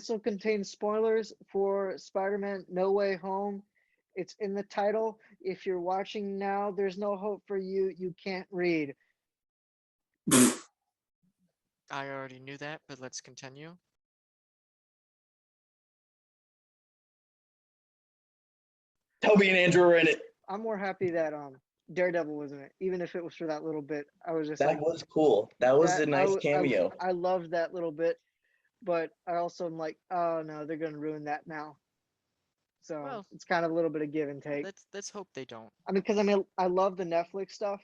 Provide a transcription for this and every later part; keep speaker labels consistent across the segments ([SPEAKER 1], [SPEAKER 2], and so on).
[SPEAKER 1] this will contain spoilers for Spider-Man No Way Home. It's in the title. If you're watching now, there's no hope for you. You can't read.
[SPEAKER 2] I already knew that, but let's continue.
[SPEAKER 3] Toby and Andrew are in it.
[SPEAKER 1] I'm more happy that Daredevil was in it, even if it was for that little bit. I was just
[SPEAKER 3] That
[SPEAKER 1] like,
[SPEAKER 3] was cool. That was
[SPEAKER 1] that
[SPEAKER 3] a nice cameo.
[SPEAKER 1] I loved that little bit, but I also am like, oh no, they're gonna ruin that now. So
[SPEAKER 2] Well,
[SPEAKER 1] it's kind of a little bit of give and take.
[SPEAKER 2] let's hope they don't.
[SPEAKER 1] I mean, because I love the Netflix stuff,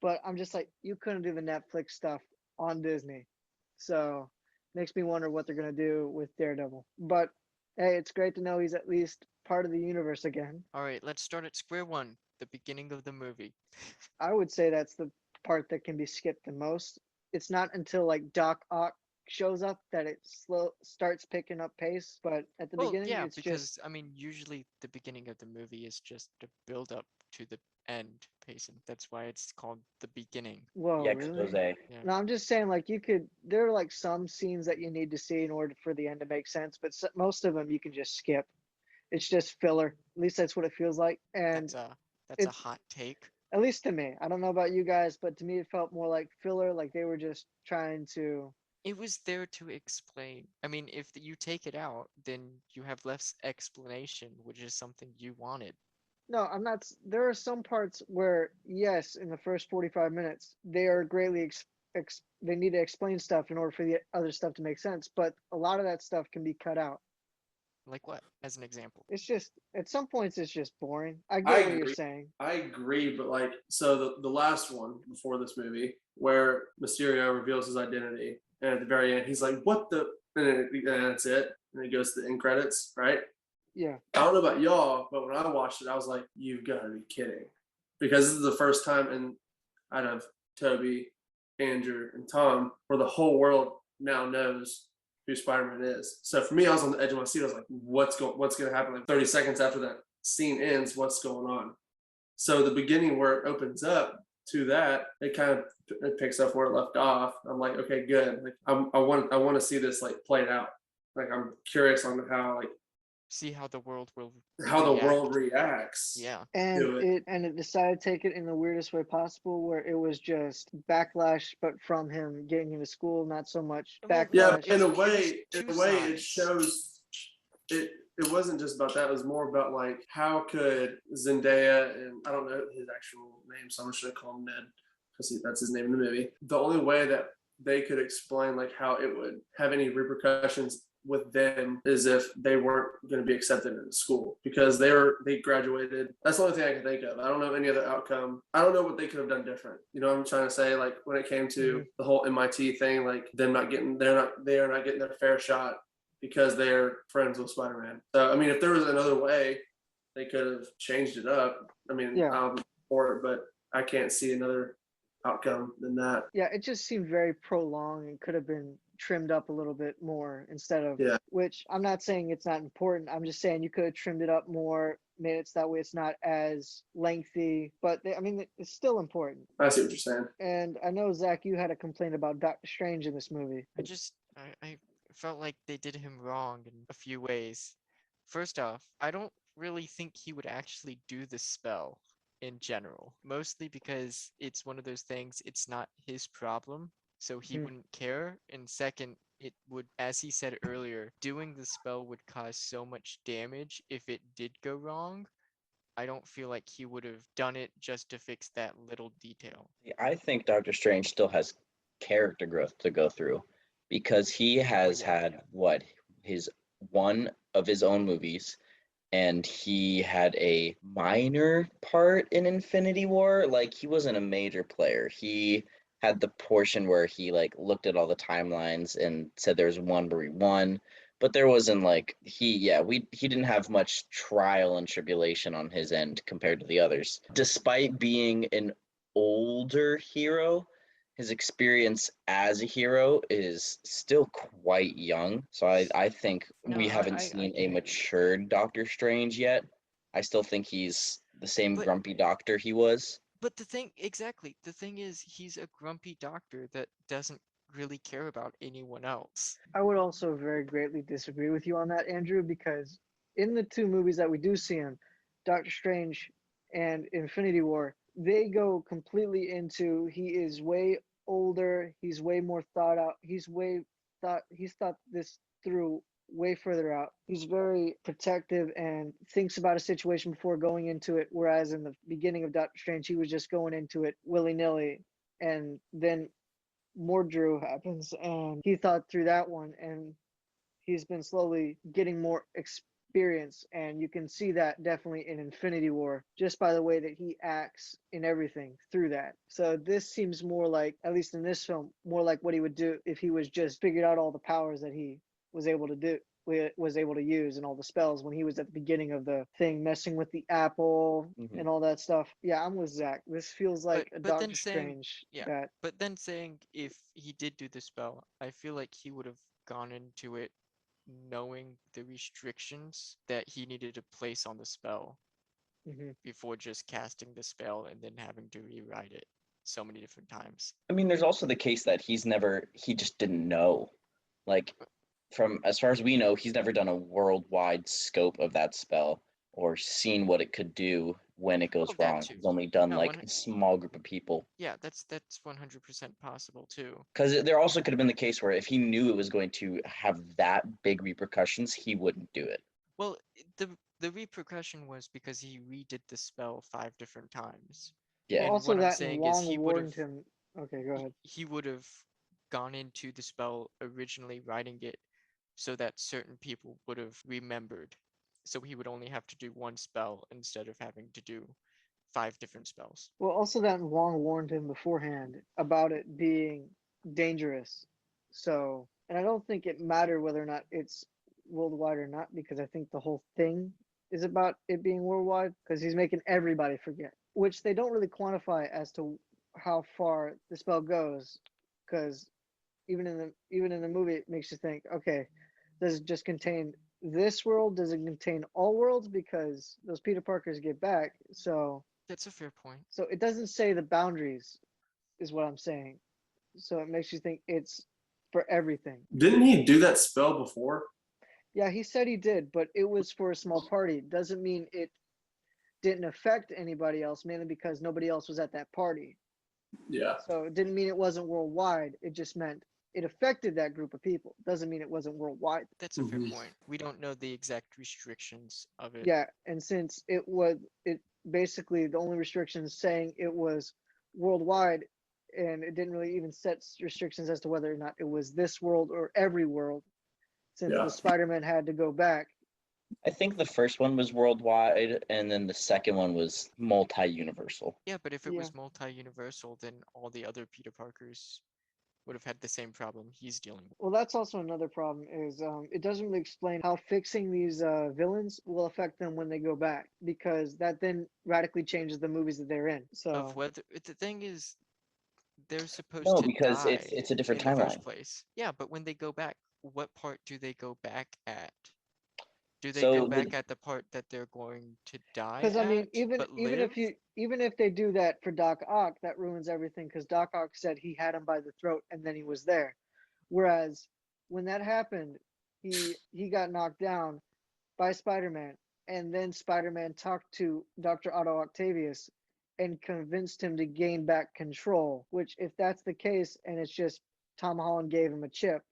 [SPEAKER 1] but I'm just like, you couldn't do the Netflix stuff on Disney, so makes me wonder what they're gonna do with Daredevil. But hey, it's great to know he's at least part of the universe again.
[SPEAKER 2] All right, let's start at square one, the beginning of the movie.
[SPEAKER 1] I would say that's the part that can be skipped the most. It's not until like Doc Ock shows up that it starts picking up pace, but at the
[SPEAKER 2] Well,
[SPEAKER 1] beginning
[SPEAKER 2] yeah,
[SPEAKER 1] it's
[SPEAKER 2] because
[SPEAKER 1] just
[SPEAKER 2] I mean, usually the beginning of the movie is just a build up to the end pacing. That's why it's called the beginning.
[SPEAKER 1] whoa,
[SPEAKER 3] The
[SPEAKER 1] really?
[SPEAKER 3] expose.
[SPEAKER 2] Yeah.
[SPEAKER 1] No, I'm just saying like there are like some scenes that you need to see in order for the end to make sense, but most of them you can just skip. It's just filler. At least that's what it feels like, and
[SPEAKER 2] That's a
[SPEAKER 1] it's
[SPEAKER 2] hot take.
[SPEAKER 1] at least to me. I don't know about you guys, but to me it felt more like filler, like they were just trying to.
[SPEAKER 2] It was there to explain. I mean, if you take it out, then you have less explanation, which is something you wanted.
[SPEAKER 1] No, I'm not. There are some parts where, yes, in the first 45 minutes, they are greatly they need to explain stuff in order for the other stuff to make sense. But a lot of that stuff can be cut out.
[SPEAKER 2] Like what? As an example.
[SPEAKER 1] It's just at some points it's just boring. I
[SPEAKER 4] I
[SPEAKER 1] get what you're
[SPEAKER 4] agree.
[SPEAKER 1] saying.
[SPEAKER 4] I agree, but like, so the last one before this movie, where Mysterio reveals his identity, and at the very end, he's like, "What the?" And that's it. And it goes to the end credits, right?
[SPEAKER 1] Yeah.
[SPEAKER 4] I don't know about y'all, but when I watched it, I was like, "You've got to be kidding," because this is the first time in out of Toby, Andrew, and Tom where the whole world now knows who Spider-Man is. So for me, I was on the edge of my seat. I was like, what's going to happen? Like 30 seconds after that scene ends, what's going on? So the beginning where it opens up to that, it picks up where it left off. I'm like, okay, good. Like I want to see this like played out. Like I'm curious on
[SPEAKER 2] See how the world will
[SPEAKER 4] how the
[SPEAKER 2] react.
[SPEAKER 4] world reacts.
[SPEAKER 2] Yeah.
[SPEAKER 1] And
[SPEAKER 4] Do it.
[SPEAKER 1] it decided to take it in the weirdest way possible, where it was just backlash, but from him getting into school, not so much
[SPEAKER 2] Well,
[SPEAKER 1] backlash.
[SPEAKER 4] Yeah, but
[SPEAKER 2] It
[SPEAKER 4] in a
[SPEAKER 2] was
[SPEAKER 4] way,
[SPEAKER 2] two
[SPEAKER 4] it
[SPEAKER 2] sides.
[SPEAKER 4] shows it. It wasn't just about that. It was more about like how could Zendaya, and I don't know his actual name, so I'm just gonna call him Ned because that's his name in the movie. The only way that they could explain like how it would have any repercussions with them is if they weren't going to be accepted in school because they graduated. That's the only thing I can think of. I don't know any other outcome. I don't know what they could have done different. You know what I'm trying to say? Like when it came to the whole MIT thing, like they are not getting their fair shot because they're friends with Spider-Man. So I mean, if there was another way, they could have changed it up. I mean,
[SPEAKER 1] Yeah.
[SPEAKER 4] I'm for it, but I can't see another outcome than that.
[SPEAKER 1] Yeah, it just seemed very prolonged and could have been trimmed up a little bit more instead of,
[SPEAKER 4] Yeah.
[SPEAKER 1] which I'm not saying it's not important. I'm just saying you could have trimmed it up more, made it so that way it's not as lengthy, but I mean, it's still important.
[SPEAKER 4] I see what you're saying.
[SPEAKER 1] And I know, Zach, you had a complaint about Doctor Strange in this movie.
[SPEAKER 2] I felt like they did him wrong in a few ways. First off, I don't really think he would actually do the spell in general, mostly because it's one of those things, it's not his problem, so he wouldn't care. And second, it would, as he said earlier, doing the spell would cause so much damage if it did go wrong. I don't feel like he would have done it just to fix that little detail.
[SPEAKER 3] I think Doctor Strange still has character growth to go through because he has had his one of his own movies, and he had a minor part in Infinity War. Like he wasn't a major player. He had the portion where he like looked at all the timelines and said there was one where he won, but there wasn't like he didn't have much trial and tribulation on his end compared to the others. Despite being an older hero, his experience as a hero is still quite young. So I think we haven't seen a matured Doctor Strange yet. I still think he's the same grumpy doctor he was.
[SPEAKER 2] But the thing is, he's a grumpy doctor that doesn't really care about anyone else.
[SPEAKER 1] I would also very greatly disagree with you on that, Andrew, because in the two movies that we do see him, Doctor Strange and Infinity War, they go completely into he is way older, he's way more thought out, he's thought this through way further out. He's very protective and thinks about a situation before going into it, whereas in the beginning of Doctor Strange, he was just going into it willy-nilly. And then Mordru happens, and he thought through that one, and he's been slowly getting more experience, and you can see that definitely in Infinity War, just by the way that he acts in everything through that. So this seems more like, at least in this film, more like what he would do if he was just figured out all the powers that he was able to do was able to use and all the spells when he was at the beginning of the thing messing with the apple
[SPEAKER 3] Mhm.
[SPEAKER 1] and all that stuff. Yeah, I'm with Zach. This feels like a
[SPEAKER 2] But then
[SPEAKER 1] Doctor
[SPEAKER 2] saying,
[SPEAKER 1] Strange
[SPEAKER 2] yeah,
[SPEAKER 1] that
[SPEAKER 2] but then saying if he did do the spell, I feel like he would have gone into it knowing the restrictions that he needed to place on the spell
[SPEAKER 1] mhm.
[SPEAKER 2] before just casting the spell and then having to rewrite it so many different times.
[SPEAKER 3] I mean, there's also the case that he just didn't know. Like, from as far as we know, he's never done a worldwide scope of that spell or seen what it could do when it goes
[SPEAKER 2] Well, that
[SPEAKER 3] wrong.
[SPEAKER 2] too.
[SPEAKER 3] He's only done
[SPEAKER 2] No,
[SPEAKER 3] like a small group of people.
[SPEAKER 2] Yeah, that's 100% possible too.
[SPEAKER 3] Because there also could have been the case where if he knew it was going to have that big repercussions, he wouldn't do it.
[SPEAKER 2] Well, the repercussion was because he redid the spell 5 different times.
[SPEAKER 1] Well,
[SPEAKER 3] Yeah.
[SPEAKER 2] And
[SPEAKER 1] also
[SPEAKER 2] what I'm
[SPEAKER 1] that and
[SPEAKER 2] saying is
[SPEAKER 1] Wong warned him. Okay, go ahead.
[SPEAKER 2] he would have gone into the spell originally writing it so that certain people would have remembered. So he would only have to do one spell instead of having to do 5 different spells.
[SPEAKER 1] Well, also that and Wong warned him beforehand about it being dangerous. So, and I don't think it mattered whether or not it's worldwide or not, because I think the whole thing is about it being worldwide, because he's making everybody forget, which they don't really quantify as to how far the spell goes, because even in the movie it makes you think, okay, does it just contain this world? Does it contain all worlds? Because those Peter Parkers get back,
[SPEAKER 2] That's a fair point.
[SPEAKER 1] so it doesn't say the boundaries, is what I'm saying. So it makes you think it's for everything.
[SPEAKER 4] Didn't he do that spell before?
[SPEAKER 1] Yeah, he said he did, but it was for a small party. Doesn't mean it didn't affect anybody else, mainly because nobody else was at that party.
[SPEAKER 4] Yeah.
[SPEAKER 1] So it didn't mean it wasn't worldwide. It just meant it affected that group of people. Doesn't mean it wasn't worldwide.
[SPEAKER 2] That's a fair
[SPEAKER 4] Mhm.
[SPEAKER 2] point. We don't know the exact restrictions of it.
[SPEAKER 1] Yeah, and since it basically the only restrictions saying it was worldwide, and it didn't really even set restrictions as to whether or not it was this world or every world, since
[SPEAKER 4] Yeah.
[SPEAKER 1] the Spider-Man had to go back.
[SPEAKER 3] I think the first one was worldwide, and then the second one was multi-universal.
[SPEAKER 2] Yeah, but if it
[SPEAKER 1] Yeah.
[SPEAKER 2] was multi-universal, then all the other Peter Parkers would have had the same problem he's dealing with.
[SPEAKER 1] Well, that's also another problem is it doesn't really explain how fixing these villains will affect them when they go back, because that then radically changes the movies that they're in. So
[SPEAKER 2] Of whether the thing is, they're supposed
[SPEAKER 3] No,
[SPEAKER 2] to
[SPEAKER 3] because
[SPEAKER 2] die
[SPEAKER 3] it's a different
[SPEAKER 2] in the first
[SPEAKER 3] timeline.
[SPEAKER 2] place. Yeah, but when they go back, what part do they go back at? Do they
[SPEAKER 3] So
[SPEAKER 2] go back at the part that they're going to die
[SPEAKER 1] because I mean,
[SPEAKER 2] at, but live?
[SPEAKER 1] even if they do that for Doc Ock, that ruins everything. Because Doc Ock said he had him by the throat and then he was there, whereas when that happened, he got knocked down by Spider-Man, and then Spider-Man talked to Dr. Otto Octavius and convinced him to gain back control. Which, if that's the case, and it's just Tom Holland gave him a chip,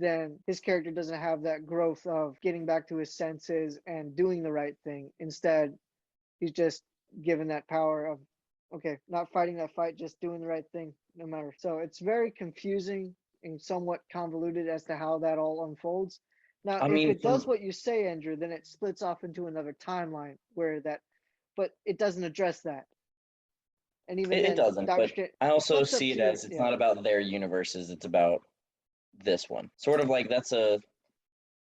[SPEAKER 1] then his character doesn't have that growth of getting back to his senses and doing the right thing. Instead, he's just given that power of, okay, not fighting that fight, just doing the right thing no matter. So it's very confusing and somewhat convoluted as to how that all unfolds. Now,
[SPEAKER 3] I
[SPEAKER 1] if
[SPEAKER 3] mean,
[SPEAKER 1] it does what you say, Andrew, then it splits off into another timeline where that, but it doesn't address that. And even
[SPEAKER 3] it
[SPEAKER 1] then,
[SPEAKER 3] doesn't,
[SPEAKER 1] Doctor
[SPEAKER 3] but
[SPEAKER 1] Strange,
[SPEAKER 3] I also
[SPEAKER 1] it's up
[SPEAKER 3] see it
[SPEAKER 1] to you.
[SPEAKER 3] as it's
[SPEAKER 1] Yeah.
[SPEAKER 3] not about their universes, it's about this one. Sort of like that's a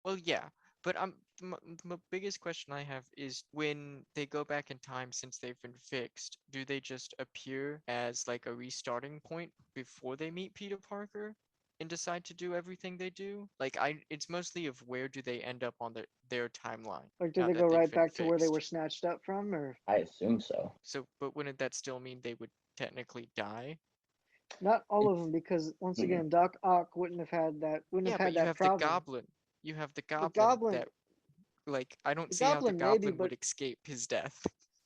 [SPEAKER 2] Well, yeah, but the biggest question I have is when they go back in time since they've been fixed, do they just appear as like a restarting point before they meet Peter Parker and decide to do everything they do? Like it's mostly of where do they end up on their timeline
[SPEAKER 1] Like, do
[SPEAKER 2] now
[SPEAKER 1] they
[SPEAKER 2] that
[SPEAKER 1] go
[SPEAKER 2] they've
[SPEAKER 1] right
[SPEAKER 2] been
[SPEAKER 1] back to where they were
[SPEAKER 2] fixed.
[SPEAKER 1] snatched up from, or
[SPEAKER 3] I assume so.
[SPEAKER 2] So, but wouldn't that still mean they would technically die?
[SPEAKER 1] Not all of them, because once again, Doc Ock wouldn't have had that. Wouldn't
[SPEAKER 2] Yeah,
[SPEAKER 1] have
[SPEAKER 2] but
[SPEAKER 1] had
[SPEAKER 2] you
[SPEAKER 1] that
[SPEAKER 2] have
[SPEAKER 1] problem.
[SPEAKER 2] the Goblin. You have the
[SPEAKER 1] The
[SPEAKER 2] Goblin
[SPEAKER 1] Goblin,
[SPEAKER 2] that, like, I don't
[SPEAKER 1] the
[SPEAKER 2] see how the
[SPEAKER 1] Goblin maybe,
[SPEAKER 2] Goblin would
[SPEAKER 1] but
[SPEAKER 2] escape his death.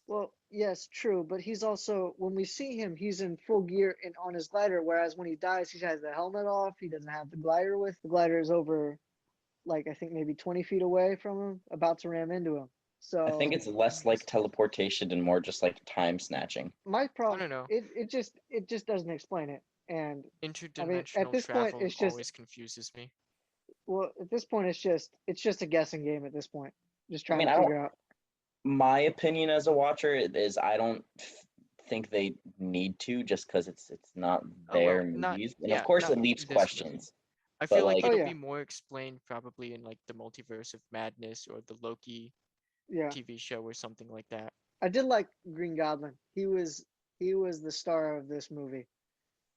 [SPEAKER 1] well, yes, true. But he's also, when we see him, he's in full gear and on his glider. Whereas when he dies, he has the helmet off. He doesn't have the glider with. The glider is over, like I think maybe 20 feet away from him, about to ram into him.
[SPEAKER 3] I think
[SPEAKER 1] So
[SPEAKER 3] it's less like teleportation and more just like time snatching.
[SPEAKER 1] my
[SPEAKER 2] I
[SPEAKER 1] problem,
[SPEAKER 2] don't know.
[SPEAKER 1] it just doesn't explain it. And I mean, at
[SPEAKER 2] Interdimensional
[SPEAKER 1] this point,
[SPEAKER 2] travel
[SPEAKER 1] it's just,
[SPEAKER 2] always confuses me.
[SPEAKER 1] well, at this point, it's just a guessing game at this point. Just
[SPEAKER 3] I
[SPEAKER 1] trying
[SPEAKER 3] mean,
[SPEAKER 1] to
[SPEAKER 3] I don't.
[SPEAKER 1] figure out.
[SPEAKER 3] My opinion as a watcher is I don't think they need to, just because it's not
[SPEAKER 2] Oh well,
[SPEAKER 3] their
[SPEAKER 2] not
[SPEAKER 3] movies, and of
[SPEAKER 2] yeah,
[SPEAKER 3] course
[SPEAKER 2] not
[SPEAKER 3] it leaves
[SPEAKER 2] this movie.
[SPEAKER 3] questions.
[SPEAKER 2] I
[SPEAKER 3] But
[SPEAKER 2] feel like
[SPEAKER 3] like,
[SPEAKER 1] Oh
[SPEAKER 2] it'll
[SPEAKER 1] yeah,
[SPEAKER 2] be more explained probably in like the Multiverse of Madness or the Loki
[SPEAKER 1] yeah.
[SPEAKER 2] TV show or something like that.
[SPEAKER 1] I did like Green Goblin. He was the star of this movie.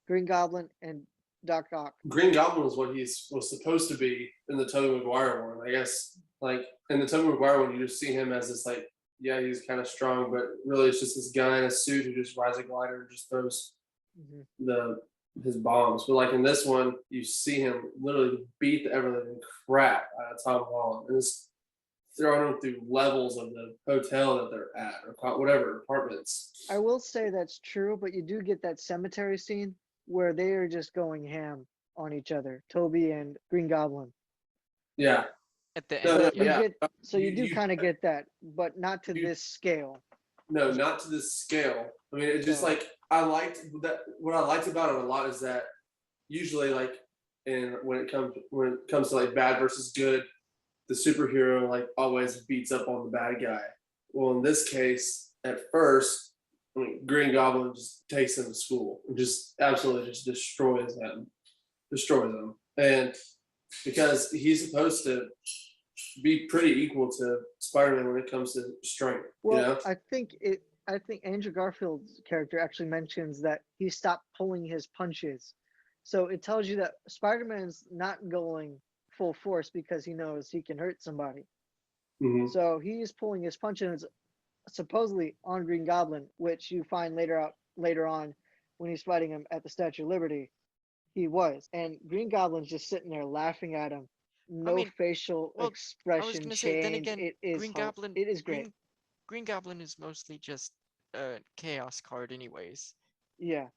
[SPEAKER 1] Green Goblin and Doc Ock.
[SPEAKER 4] Green Goblin was what was supposed to be in the Tobey Maguire one. I guess like in the Tobey Maguire one, you just see him as this like, yeah, he's kind of strong, but really it's just this guy in a suit who just rides a glider and just throws
[SPEAKER 1] Mhm.
[SPEAKER 4] his bombs. But like in this one, you see him literally beat the ever living crap out of Tom Holland and just throwing him through levels of the hotel that they're at or whatever apartments.
[SPEAKER 1] I will say that's true, but you do get that cemetery scene where they are just going ham on each other, Toby and Green Goblin.
[SPEAKER 4] Yeah.
[SPEAKER 2] At the
[SPEAKER 4] No,
[SPEAKER 2] end,
[SPEAKER 1] So
[SPEAKER 4] no,
[SPEAKER 1] you
[SPEAKER 2] yeah.
[SPEAKER 4] yeah.
[SPEAKER 1] get, so you do
[SPEAKER 4] You
[SPEAKER 1] kind of get that, but not to
[SPEAKER 4] you
[SPEAKER 1] this scale.
[SPEAKER 4] no, not to this scale. I mean, it's just
[SPEAKER 1] So
[SPEAKER 4] like I liked that. What I liked about it a lot is that usually, like, when it comes to like bad versus good, the superhero like always beats up on the bad guy. Well, in this case, at first, I mean, Green Goblin just takes him to school and just absolutely just destroys them, and because he's supposed to be pretty equal to Spider-Man when it comes to strength, you
[SPEAKER 1] well,
[SPEAKER 4] know.
[SPEAKER 1] I think Andrew Garfield's character actually mentions that he stopped pulling his punches. So it tells you that Spider-Man's not going full force because he knows he can hurt somebody.
[SPEAKER 4] Mm-hmm.
[SPEAKER 1] So he is pulling his punches supposedly on Green Goblin, which you find later on when he's fighting him at the Statue of Liberty. He was, and Green Goblin's just sitting there laughing at him,
[SPEAKER 2] I
[SPEAKER 1] no
[SPEAKER 2] mean,
[SPEAKER 1] facial
[SPEAKER 2] well, I was
[SPEAKER 1] expression
[SPEAKER 2] gonna say, then
[SPEAKER 1] change.
[SPEAKER 2] again,
[SPEAKER 1] It is
[SPEAKER 2] Green Goblin,
[SPEAKER 1] it is great.
[SPEAKER 2] Green Goblin is mostly just a chaos card, anyways.
[SPEAKER 1] Yeah,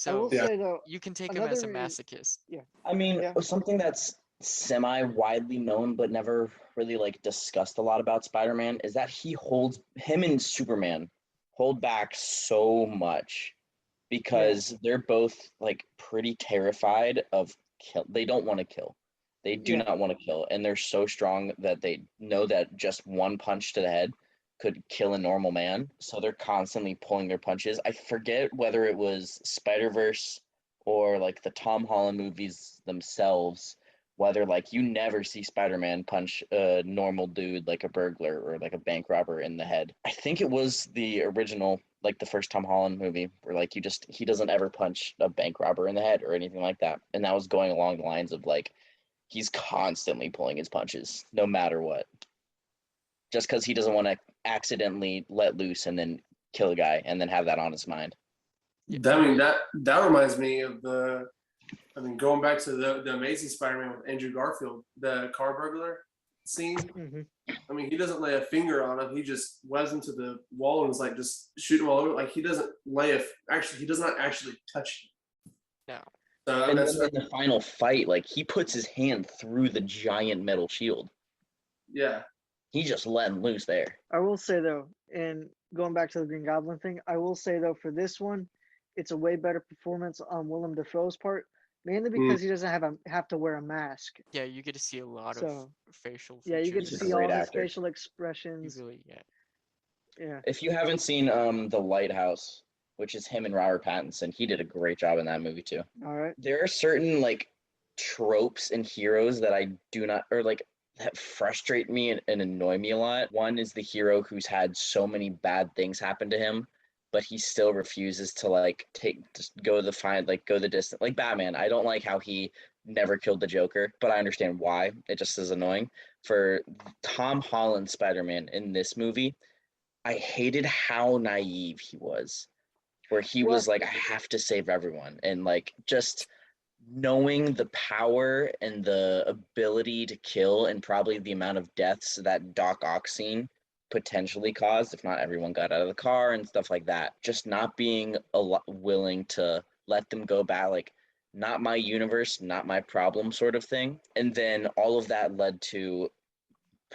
[SPEAKER 1] I will
[SPEAKER 2] So
[SPEAKER 4] Yeah.
[SPEAKER 1] say though,
[SPEAKER 2] you can take him as
[SPEAKER 1] another
[SPEAKER 2] a
[SPEAKER 1] reason.
[SPEAKER 2] masochist.
[SPEAKER 1] Yeah,
[SPEAKER 3] I mean,
[SPEAKER 1] yeah,
[SPEAKER 3] something that's semi-widely known but never really like discussed a lot about Spider-Man is that him and Superman hold back so much
[SPEAKER 1] yeah,
[SPEAKER 3] because they're both like pretty terrified of kill. They don't want to kill. They do
[SPEAKER 1] yeah.
[SPEAKER 3] not want to kill, and they're so strong that they know that just one punch to the head could kill a normal man. So they're constantly pulling their punches. I forget whether it was Spider-Verse or like the Tom Holland movies themselves, whether like you never see Spider-Man punch a normal dude like a burglar or like a bank robber in the head. I think it was the original, like the first Tom Holland movie, where like he doesn't ever punch a bank robber in the head or anything like that. And that was going along the lines of like he's constantly pulling his punches no matter what. Just because he doesn't want to accidentally let loose and then kill a guy and then have that on his mind.
[SPEAKER 4] I mean that reminds me of going back to the Amazing Spider-Man with Andrew Garfield, the car burglar scene.
[SPEAKER 1] Hmm.
[SPEAKER 4] I mean, he doesn't lay a finger on him. He just webs him to the wall and is like just shooting him all over. Like he doesn't he does not actually touch him.
[SPEAKER 2] No.
[SPEAKER 4] So
[SPEAKER 3] And
[SPEAKER 4] that's
[SPEAKER 3] then in the final fight, like he puts his hand through the giant metal shield.
[SPEAKER 4] yeah.
[SPEAKER 3] He just let him loose there.
[SPEAKER 1] I will say though, and going back to the Green Goblin thing, I will say though for this one, it's a way better performance on Willem Dafoe's part, mainly because he doesn't have to wear a mask.
[SPEAKER 2] Yeah, you get to see a lot of
[SPEAKER 1] So
[SPEAKER 2] facial
[SPEAKER 1] yeah, you get to
[SPEAKER 2] features.
[SPEAKER 3] He's a
[SPEAKER 1] see
[SPEAKER 3] great
[SPEAKER 1] all his
[SPEAKER 3] actor.
[SPEAKER 1] facial
[SPEAKER 2] You
[SPEAKER 1] expressions.
[SPEAKER 2] really, yeah.
[SPEAKER 1] Yeah.
[SPEAKER 3] If you haven't seen The Lighthouse, which is him and Robert Pattinson, he did a great job in that movie too.
[SPEAKER 1] All right.
[SPEAKER 3] There are certain like tropes and heroes that I do not, or like that frustrate me and annoy me a lot. One is the hero who's had so many bad things happen to him, but he still refuses to like go the distance. Like Batman, I don't like how he never killed the Joker, but I understand why. It just is annoying. For Tom Holland Spider-Man in this movie, I hated how naive he was. where he
[SPEAKER 1] Well,
[SPEAKER 3] was like, I have to save everyone. And like just knowing the power and the ability to kill and probably the amount of deaths that Doc Ock scene potentially caused if not everyone got out of the car and stuff like that, just not being willing to let them go back, like not my universe, not my problem sort of thing. And then all of that led to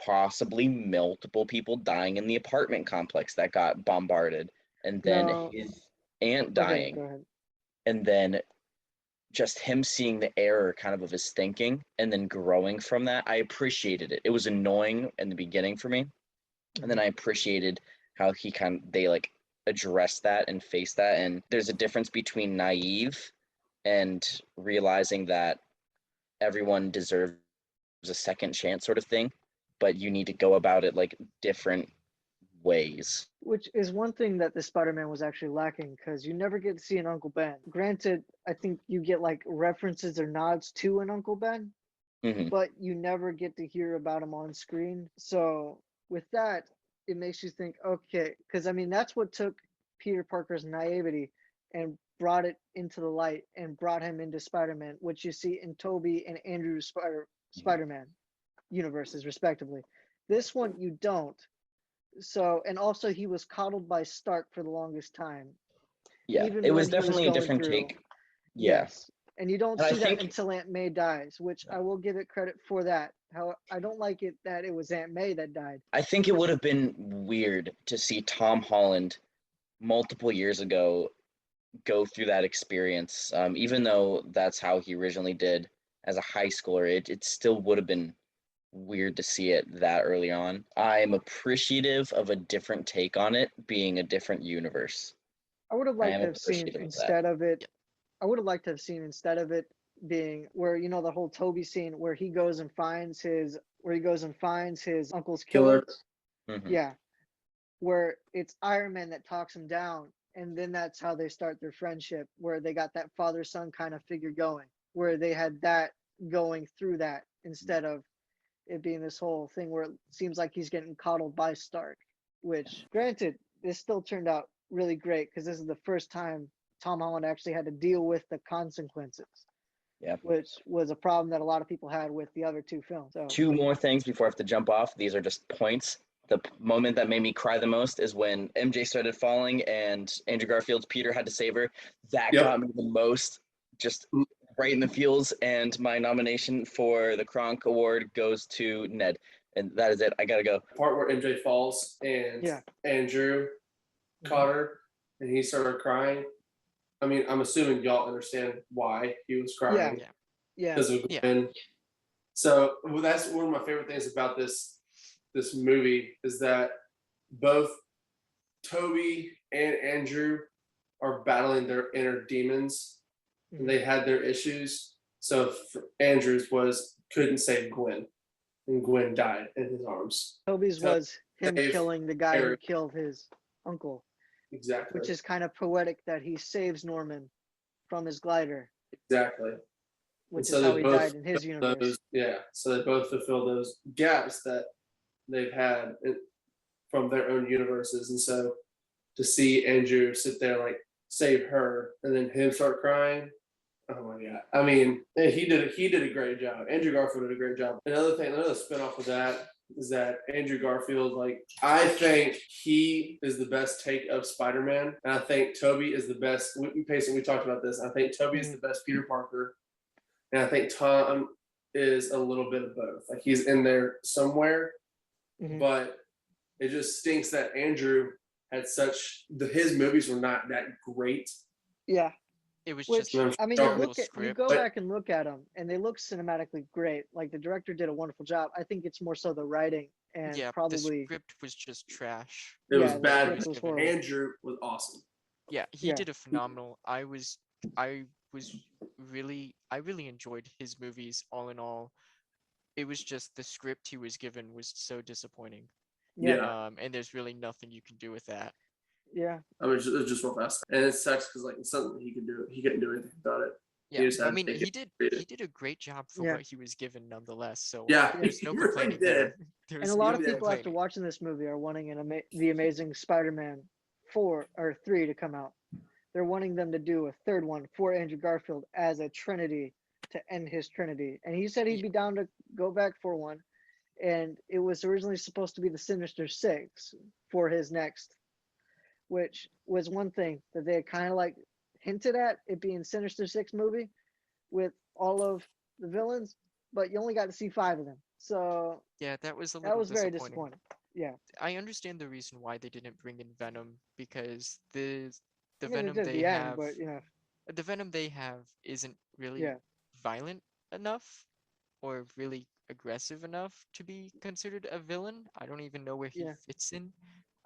[SPEAKER 3] possibly multiple people dying in the apartment complex that got bombarded, and then
[SPEAKER 1] no,
[SPEAKER 3] his aunt
[SPEAKER 1] okay,
[SPEAKER 3] dying,
[SPEAKER 1] go ahead.
[SPEAKER 3] and then just him seeing the error kind of his thinking and then growing from that. I appreciated it. It was annoying in the beginning for me, and then I appreciated how they like addressed that and faced that. And there's a difference between naive and realizing that everyone deserves a second chance sort of thing, but you need to go about it like different ways.
[SPEAKER 1] Which is one thing that the Spider-Man was actually lacking, because you never get to see an Uncle Ben. Granted, I think you get like references or nods to an Uncle Ben,
[SPEAKER 3] Mhm.
[SPEAKER 1] but you never get to hear about him on screen. So with that, it makes you think, okay, because I mean that's what took Peter Parker's naivety and brought it into the light and brought him into Spider-Man, which you see in Tobey and Andrew's Spider-Man universes respectively. This one you don't. So, and also he was coddled by Stark for the longest time,
[SPEAKER 3] Yeah,
[SPEAKER 1] even
[SPEAKER 3] it was
[SPEAKER 1] when he was
[SPEAKER 3] definitely a
[SPEAKER 1] going
[SPEAKER 3] different
[SPEAKER 1] through.
[SPEAKER 3] take. Yeah.
[SPEAKER 1] Yes, and you don't
[SPEAKER 3] And I
[SPEAKER 1] see that
[SPEAKER 3] think
[SPEAKER 1] until Aunt May dies, which I will give it credit for that. How I don't like it that it was Aunt May that died.
[SPEAKER 3] it would have been weird to see Tom Holland multiple years ago go through that experience. Even though that's how he originally did as a high schooler, it still would have been weird to see it that early on. I'm appreciative of a different take on it being a different universe.
[SPEAKER 1] I would have
[SPEAKER 3] I
[SPEAKER 1] liked
[SPEAKER 3] am
[SPEAKER 1] to have seen
[SPEAKER 3] appreciative of that.
[SPEAKER 1] instead of it. I would have liked to have seen instead of it being where the whole Toby scene where he goes and finds his uncle's
[SPEAKER 4] Killer.
[SPEAKER 1] killer.
[SPEAKER 3] Mhm.
[SPEAKER 1] Yeah, where it's Iron Man that talks him down, and then that's how they start their friendship, where they got that father son kind of figure going, where they had that going through that instead of it being this whole thing where it seems like he's getting coddled by Stark. Which, granted, this still turned out really great because this is the first time Tom Holland actually had to deal with the consequences.
[SPEAKER 3] Yeah.
[SPEAKER 1] Which was a problem that a lot of people had with the other two films. So,
[SPEAKER 3] Two more things before I have to jump off. These are just points. The moment that made me cry the most is when MJ started falling and Andrew Garfield's Peter had to save her. That
[SPEAKER 4] Yep.
[SPEAKER 3] got me the most, just right in the feels. And my nomination for the Kronk Award goes to Ned. And that is it. I gotta go.
[SPEAKER 4] Part where MJ falls and
[SPEAKER 1] Yeah.
[SPEAKER 4] Andrew caught her and he started crying. I mean, I'm assuming y'all understand why he was crying.
[SPEAKER 1] yeah,
[SPEAKER 4] Because of
[SPEAKER 2] Yeah.
[SPEAKER 4] Gwen. So that's one of my favorite things about this movie is that both Toby and Andrew are battling their inner demons, and they had their issues. So Andrews couldn't save Gwen, and Gwen died in his arms.
[SPEAKER 1] Toby's was him
[SPEAKER 4] Dave,
[SPEAKER 1] killing the guy who
[SPEAKER 4] Eric.
[SPEAKER 1] killed his uncle,
[SPEAKER 4] Exactly.
[SPEAKER 1] which is kind of poetic that he saves Norman from his glider,
[SPEAKER 4] Exactly.
[SPEAKER 1] which
[SPEAKER 4] so
[SPEAKER 1] is
[SPEAKER 4] they
[SPEAKER 1] how he
[SPEAKER 4] both
[SPEAKER 1] died in his
[SPEAKER 4] fulfill
[SPEAKER 1] universe.
[SPEAKER 4] so they both fulfill those gaps that they've had from their own universes. And so to see Andrew sit there like save her and then him start crying, oh my god! I mean, he did a great job. Andrew Garfield did a great job. Another spinoff of that is that Andrew Garfield, like, I think he is the best take of Spider-Man, and I think Tobey is the best. We talked about this. I think Tobey is the best Peter Parker, and I think Tom is a little bit of both. Like, he's in there somewhere, but it just stinks that Andrew had his movies were not that great.
[SPEAKER 1] Yeah.
[SPEAKER 2] It was
[SPEAKER 1] Which,
[SPEAKER 2] just
[SPEAKER 1] I mean,
[SPEAKER 2] terrible
[SPEAKER 1] you
[SPEAKER 2] script.
[SPEAKER 1] go back and look at them, and they look cinematically great. Like the director did a wonderful job. I think it's more so the writing and
[SPEAKER 2] Yeah, the
[SPEAKER 1] probably
[SPEAKER 2] script was just trash.
[SPEAKER 4] It was
[SPEAKER 1] the
[SPEAKER 4] bad.
[SPEAKER 1] script was horrible.
[SPEAKER 4] Andrew was awesome.
[SPEAKER 2] Yeah, he
[SPEAKER 1] Yeah.
[SPEAKER 2] did a phenomenal. I really enjoyed his movies all in all. It was just the script he was given was so disappointing.
[SPEAKER 4] Yeah.
[SPEAKER 2] And there's really nothing you can do with that.
[SPEAKER 1] Yeah.
[SPEAKER 4] I mean, it's just real fast, and it sucks because like it's something he could do. He couldn't do anything about it.
[SPEAKER 2] Yeah,
[SPEAKER 4] just had
[SPEAKER 2] I
[SPEAKER 4] to
[SPEAKER 2] mean,
[SPEAKER 4] take
[SPEAKER 2] he
[SPEAKER 4] it.
[SPEAKER 2] did a great job for
[SPEAKER 1] Yeah.
[SPEAKER 2] what he was given nonetheless. So
[SPEAKER 4] Yeah,
[SPEAKER 2] there's no
[SPEAKER 4] he really
[SPEAKER 2] complaining
[SPEAKER 4] did.
[SPEAKER 2] there.
[SPEAKER 1] And
[SPEAKER 2] There's
[SPEAKER 1] a lot
[SPEAKER 2] no
[SPEAKER 1] of people after
[SPEAKER 2] complaining.
[SPEAKER 1] watching this movie are wanting the Amazing Spider-Man 4 or 3 to come out. they're wanting them to do a third one for Andrew Garfield as a Trinity to end his Trinity. And he said he'd be down to go back for one. And it was originally supposed to be the Sinister Six for his next, which was one thing that they had kind of like hinted at it being Sinister Six movie with all of the villains, but you only got to see 5 of them. So
[SPEAKER 2] Yeah, that was a
[SPEAKER 1] that
[SPEAKER 2] little
[SPEAKER 1] was very
[SPEAKER 2] disappointing.
[SPEAKER 1] disappointing. Yeah.
[SPEAKER 2] I understand the reason why they didn't bring in Venom because the
[SPEAKER 1] I mean, it
[SPEAKER 2] Venom
[SPEAKER 1] did at
[SPEAKER 2] they
[SPEAKER 1] the end,
[SPEAKER 2] have
[SPEAKER 1] but you know,
[SPEAKER 2] the Venom they have isn't really
[SPEAKER 1] yeah.
[SPEAKER 2] violent enough or really aggressive enough to be considered a villain. I don't even know where he
[SPEAKER 1] Yeah.
[SPEAKER 2] fits in.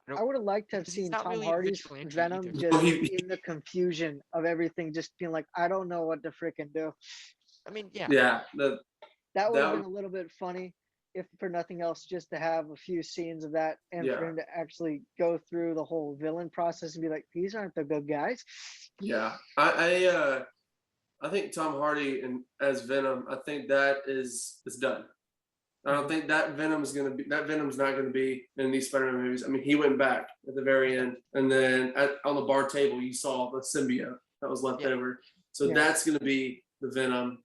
[SPEAKER 1] I would have liked to have
[SPEAKER 2] Because he's
[SPEAKER 1] seen
[SPEAKER 2] not
[SPEAKER 1] Tom
[SPEAKER 2] really a
[SPEAKER 1] Hardy's
[SPEAKER 2] vigilante
[SPEAKER 1] Venom
[SPEAKER 2] either.
[SPEAKER 1] just
[SPEAKER 4] Well, he-
[SPEAKER 1] in the confusion of everything, just being like, I don't know what to freaking do.
[SPEAKER 2] I mean, yeah,
[SPEAKER 4] Yeah,
[SPEAKER 1] That would have
[SPEAKER 4] That
[SPEAKER 1] been a little bit funny, if for nothing else, just to have a few scenes of that and for
[SPEAKER 4] Yeah.
[SPEAKER 1] him to actually go through the whole villain process and be like, these aren't the good guys.
[SPEAKER 4] yeah. I think Tom Hardy and as Venom, I think that is done. I don't think that Venom's not gonna be in these Spider-Man movies. I mean, he went back at the very end, and then on the bar table you saw the symbiote that was left
[SPEAKER 2] Yeah.
[SPEAKER 4] over. So
[SPEAKER 1] Yeah.
[SPEAKER 4] that's gonna be the Venom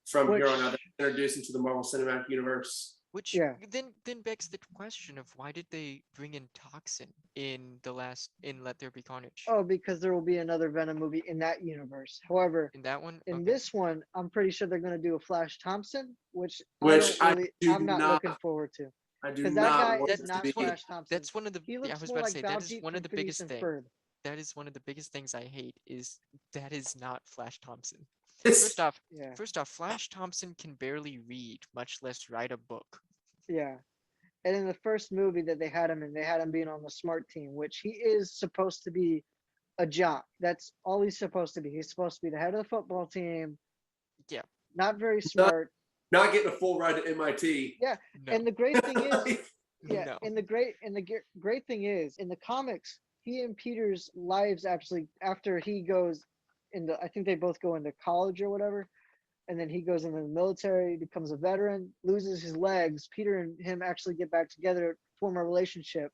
[SPEAKER 4] from here on
[SPEAKER 1] Which-
[SPEAKER 4] out. Introduced into the Marvel Cinematic Universe.
[SPEAKER 2] which
[SPEAKER 1] Yeah.
[SPEAKER 2] then begs the question of why did they bring in Toxin in Let There Be Carnage?
[SPEAKER 1] Oh, because there will be another Venom movie in that universe. However,
[SPEAKER 2] In that one?
[SPEAKER 1] in
[SPEAKER 2] Okay.
[SPEAKER 1] this one, I'm pretty sure they're going to do a Flash Thompson, which
[SPEAKER 4] Which
[SPEAKER 1] I don't really,
[SPEAKER 4] do
[SPEAKER 1] I'm not
[SPEAKER 4] not-
[SPEAKER 1] looking forward to.
[SPEAKER 4] I do
[SPEAKER 1] Because
[SPEAKER 4] not
[SPEAKER 1] that guy
[SPEAKER 4] want
[SPEAKER 1] is
[SPEAKER 4] it to
[SPEAKER 1] not
[SPEAKER 4] be.
[SPEAKER 1] Flash Thompson.
[SPEAKER 2] That's one of the
[SPEAKER 1] He
[SPEAKER 2] yeah, I
[SPEAKER 1] looks
[SPEAKER 2] was
[SPEAKER 1] more
[SPEAKER 2] about
[SPEAKER 1] like
[SPEAKER 2] to say that is
[SPEAKER 1] Baljeet
[SPEAKER 2] one
[SPEAKER 1] from
[SPEAKER 2] of the
[SPEAKER 1] Phineas
[SPEAKER 2] biggest
[SPEAKER 1] and
[SPEAKER 2] things.
[SPEAKER 1] Ferb.
[SPEAKER 2] That is one of the biggest things I hate is that is not Flash Thompson.
[SPEAKER 4] It's-
[SPEAKER 2] First off, Flash Thompson can barely read, much less write a book.
[SPEAKER 1] Yeah. And in the first movie that they had him in, they had him being on the smart team, which he is supposed to be a jock. That's all he's supposed to be. He's supposed to be the head of the football team.
[SPEAKER 2] Yeah.
[SPEAKER 1] Not very smart.
[SPEAKER 4] not getting a full ride to MIT.
[SPEAKER 1] Yeah.
[SPEAKER 2] No.
[SPEAKER 1] And the great thing is, yeah.
[SPEAKER 2] No.
[SPEAKER 1] And the great thing is, in the comics, he and Peter's lives actually, after he goes into, I think they both go into college or whatever, and then he goes into the military, becomes a veteran, loses his legs. Peter and him actually get back together, form a relationship,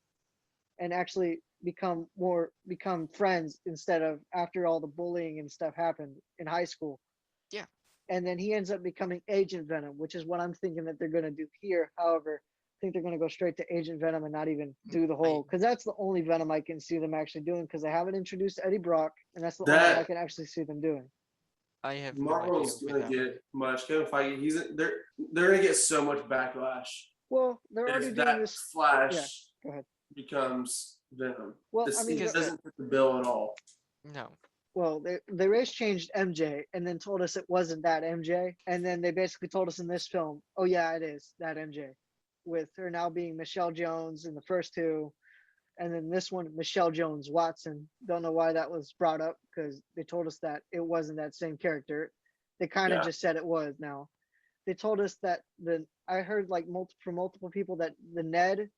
[SPEAKER 1] and actually become friends instead of after all the bullying and stuff happened in high school.
[SPEAKER 2] Yeah.
[SPEAKER 1] And then he ends up becoming Agent Venom, which is what I'm thinking that they're going to do here. However, I think they're going to go straight to Agent Venom and not even do the whole, because that's the only Venom I can see them actually doing, because they haven't introduced Eddie Brock, and that's the only one I can actually see them doing.
[SPEAKER 2] I have no
[SPEAKER 4] Marvel's
[SPEAKER 2] idea
[SPEAKER 4] gonna
[SPEAKER 2] with that one.
[SPEAKER 4] get much. Kevin Feige, they're gonna get so much backlash
[SPEAKER 1] Well, they're already
[SPEAKER 4] if
[SPEAKER 1] doing
[SPEAKER 4] that
[SPEAKER 1] this.
[SPEAKER 4] Flash
[SPEAKER 1] Yeah, go ahead.
[SPEAKER 4] becomes Venom.
[SPEAKER 1] Well,
[SPEAKER 4] This
[SPEAKER 1] I mean,
[SPEAKER 4] doesn't fit the bill at all.
[SPEAKER 2] No.
[SPEAKER 1] well, they race changed MJ and then told us it wasn't that MJ, and then they basically told us in this film, oh yeah, it is that MJ, with her now being Michelle Jones in the first two, and then this one Michelle Jones Watson. Don't know why that was brought up, because they told us that it wasn't that same character. They kind of
[SPEAKER 4] Yeah.
[SPEAKER 1] just said it was. Now they told us that I heard like from multiple people that the Ned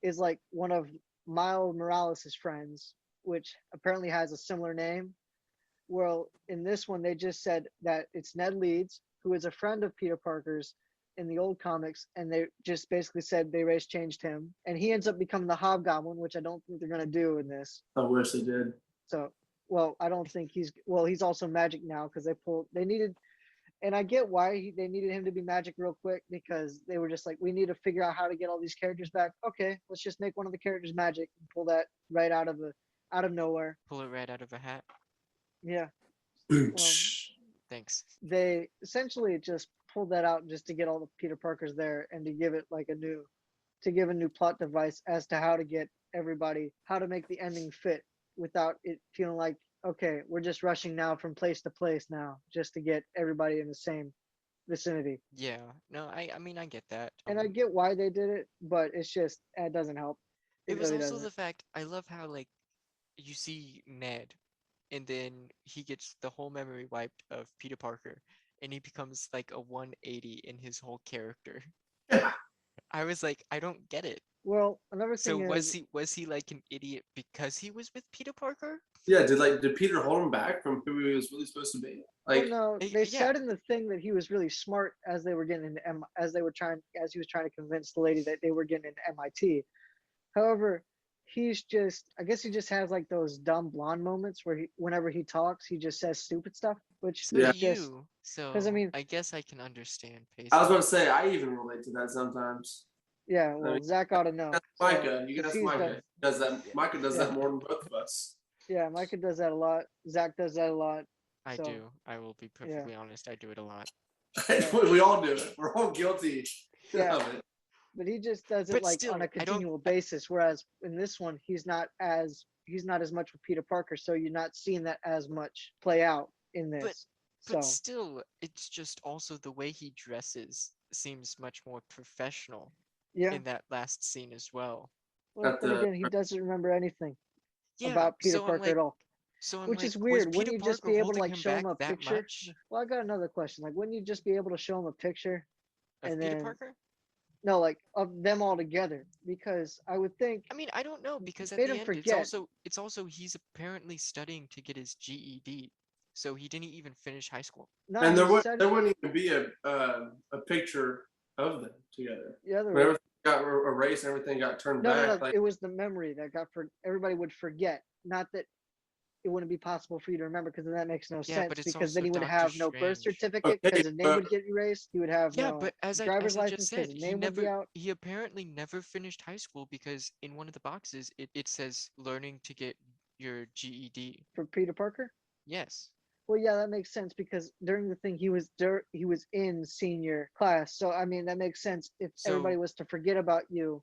[SPEAKER 1] is like one of Miles Morales' friends, which apparently has a similar name. Well, in this one, they just said that it's Ned Leeds, who is a friend of Peter Parker's in the old comics, and they just basically said they race changed him, and he ends up becoming the Hobgoblin, which I don't think they're gonna do in this.
[SPEAKER 4] I wish they did.
[SPEAKER 1] So, well, I don't think he's also magic now, because they needed, and I get why they needed him to be magic real quick, because they were just like, we need to figure out how to get all these characters back. Okay, let's just make one of the characters magic and pull that right out of nowhere.
[SPEAKER 2] Pull it right out of a hat.
[SPEAKER 1] Yeah.
[SPEAKER 2] Thanks.
[SPEAKER 1] They essentially just pulled that out just to get all the Peter Parkers there and to give it like a new plot device as to how to get everybody, how to make the ending fit without it feeling like, okay, we're just rushing now from place to place now just to get everybody in the same vicinity.
[SPEAKER 2] Yeah. No, I mean I get that.
[SPEAKER 1] And I get why they did it, but it's just, it doesn't help.
[SPEAKER 2] It was
[SPEAKER 1] really
[SPEAKER 2] also
[SPEAKER 1] doesn't.
[SPEAKER 2] the fact I love how like you see Ned and then he gets the whole memory wiped of Peter Parker and he becomes like a 180 in his whole character.
[SPEAKER 4] Yeah.
[SPEAKER 2] I was like, I don't get it.
[SPEAKER 1] Well, another
[SPEAKER 2] So
[SPEAKER 1] thing
[SPEAKER 2] was he like an idiot because he was with Peter Parker?
[SPEAKER 4] Yeah, did Peter hold him back from who he was really supposed to be? Like,
[SPEAKER 1] well, no,
[SPEAKER 2] eh,
[SPEAKER 1] they
[SPEAKER 2] yeah.
[SPEAKER 1] said in the thing that he was really smart as they were getting into as he was trying to convince the lady that they were getting into MIT. However, he's just, I guess he just has like those dumb blonde moments where whenever he talks, he just says stupid stuff, which
[SPEAKER 2] So
[SPEAKER 4] Yeah.
[SPEAKER 1] is
[SPEAKER 2] do
[SPEAKER 1] just,
[SPEAKER 2] you. So
[SPEAKER 1] because I mean,
[SPEAKER 2] I guess I can understand Pace.
[SPEAKER 4] I was going to say, I even relate to that sometimes.
[SPEAKER 1] yeah,
[SPEAKER 4] I
[SPEAKER 1] well,
[SPEAKER 4] mean,
[SPEAKER 1] Zach ought to know.
[SPEAKER 4] That's
[SPEAKER 1] So,
[SPEAKER 4] Micah. You can
[SPEAKER 1] 'cause
[SPEAKER 4] ask
[SPEAKER 1] he's
[SPEAKER 4] Micah.
[SPEAKER 1] done,
[SPEAKER 4] He does that.
[SPEAKER 2] Yeah.
[SPEAKER 4] Micah does
[SPEAKER 1] Yeah.
[SPEAKER 4] that more than both of us.
[SPEAKER 1] yeah, Micah does that a lot. Zach does that a lot.
[SPEAKER 2] I
[SPEAKER 1] So,
[SPEAKER 2] do. I will be perfectly honest. I do it a lot.
[SPEAKER 4] We all do it. We're all guilty
[SPEAKER 1] Yeah.
[SPEAKER 4] of it.
[SPEAKER 1] but he just does it
[SPEAKER 2] But
[SPEAKER 1] like
[SPEAKER 2] still,
[SPEAKER 1] on a
[SPEAKER 2] I don't-
[SPEAKER 1] continual basis. Whereas in this one, he's not as much with Peter Parker, so you're not seeing that as much play out in this.
[SPEAKER 2] But
[SPEAKER 1] So
[SPEAKER 2] still, it's just also the way he dresses seems much more professional
[SPEAKER 1] yeah.
[SPEAKER 2] in that last scene as well.
[SPEAKER 1] Well,
[SPEAKER 4] At
[SPEAKER 1] then
[SPEAKER 4] the-
[SPEAKER 1] again, he doesn't remember anything
[SPEAKER 2] Yeah.
[SPEAKER 1] about Peter
[SPEAKER 2] so I'm
[SPEAKER 1] Parker
[SPEAKER 2] like,
[SPEAKER 1] at all.
[SPEAKER 2] so I'm
[SPEAKER 1] Which
[SPEAKER 2] like,
[SPEAKER 1] is
[SPEAKER 2] was
[SPEAKER 1] weird.
[SPEAKER 2] Peter
[SPEAKER 1] Wouldn't you just
[SPEAKER 2] Parker
[SPEAKER 1] be able to
[SPEAKER 2] holding
[SPEAKER 1] like
[SPEAKER 2] him
[SPEAKER 1] show him
[SPEAKER 2] back
[SPEAKER 1] a
[SPEAKER 2] that
[SPEAKER 1] picture?
[SPEAKER 2] much?
[SPEAKER 1] Well, I got another question. Like, wouldn't you just be able to show him a picture?
[SPEAKER 2] Of
[SPEAKER 1] And
[SPEAKER 2] Peter
[SPEAKER 1] then-
[SPEAKER 2] Parker?
[SPEAKER 1] No, like of them all together, because I would think
[SPEAKER 2] I mean, I don't know because at
[SPEAKER 1] made
[SPEAKER 2] the
[SPEAKER 1] him
[SPEAKER 2] end
[SPEAKER 1] forget.
[SPEAKER 2] it's also he's apparently studying to get his GED, so he didn't even finish high school.
[SPEAKER 1] no,
[SPEAKER 4] And
[SPEAKER 1] he
[SPEAKER 4] there
[SPEAKER 1] said,
[SPEAKER 4] wouldn't even be a picture of them together.
[SPEAKER 1] yeah, there
[SPEAKER 4] When
[SPEAKER 1] was.
[SPEAKER 4] everything got erased and everything got turned
[SPEAKER 1] No,
[SPEAKER 4] back.
[SPEAKER 1] no. It was the memory that got everybody would forget. Not that it wouldn't be possible for you to remember, because then that makes no
[SPEAKER 2] Yeah,
[SPEAKER 1] sense.
[SPEAKER 2] but it's
[SPEAKER 1] Because then
[SPEAKER 2] also
[SPEAKER 1] he would
[SPEAKER 2] Doctor
[SPEAKER 1] have no birth
[SPEAKER 2] Strange.
[SPEAKER 1] certificate because
[SPEAKER 4] Okay,
[SPEAKER 1] his name would get erased. He would have
[SPEAKER 2] Yeah,
[SPEAKER 1] no
[SPEAKER 2] but as
[SPEAKER 1] driver's
[SPEAKER 2] I
[SPEAKER 1] license
[SPEAKER 2] just
[SPEAKER 1] because
[SPEAKER 2] said,
[SPEAKER 1] his
[SPEAKER 2] he
[SPEAKER 1] name would be
[SPEAKER 2] never
[SPEAKER 1] out.
[SPEAKER 2] he apparently never finished high school because in one of the boxes it says learning to get your GED.
[SPEAKER 1] For Peter Parker.
[SPEAKER 2] Yes.
[SPEAKER 1] Well, yeah, that makes sense because during the thing he was in senior class. So I mean that makes sense. If everybody
[SPEAKER 2] So
[SPEAKER 1] was to forget about you,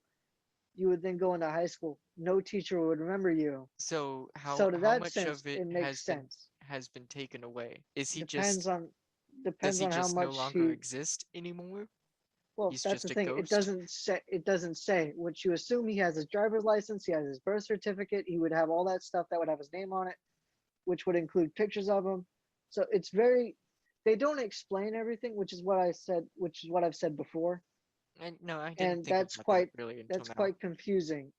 [SPEAKER 1] you would then go into high school. No teacher would remember you.
[SPEAKER 2] so
[SPEAKER 1] So to
[SPEAKER 2] how
[SPEAKER 1] that
[SPEAKER 2] much
[SPEAKER 1] sense,
[SPEAKER 2] of it
[SPEAKER 1] it makes sense.
[SPEAKER 2] has been taken away? Is he
[SPEAKER 1] Depends
[SPEAKER 2] just
[SPEAKER 1] on
[SPEAKER 2] does he
[SPEAKER 1] how
[SPEAKER 2] just no
[SPEAKER 1] much
[SPEAKER 2] longer
[SPEAKER 1] he.
[SPEAKER 2] exist anymore?
[SPEAKER 1] Well,
[SPEAKER 2] He's
[SPEAKER 1] that's
[SPEAKER 2] just
[SPEAKER 1] the
[SPEAKER 2] a
[SPEAKER 1] thing.
[SPEAKER 2] ghost?
[SPEAKER 1] It doesn't say. What you assume, he has his driver's license, he has his birth certificate, he would have all that stuff that would have his name on it, which would include pictures of him. So it's very. They don't explain everything, which is what I said, which is what I've said before,
[SPEAKER 2] No, I didn't
[SPEAKER 1] and
[SPEAKER 2] think
[SPEAKER 1] that's
[SPEAKER 2] about
[SPEAKER 1] quite
[SPEAKER 2] that really until now.
[SPEAKER 1] quite confusing.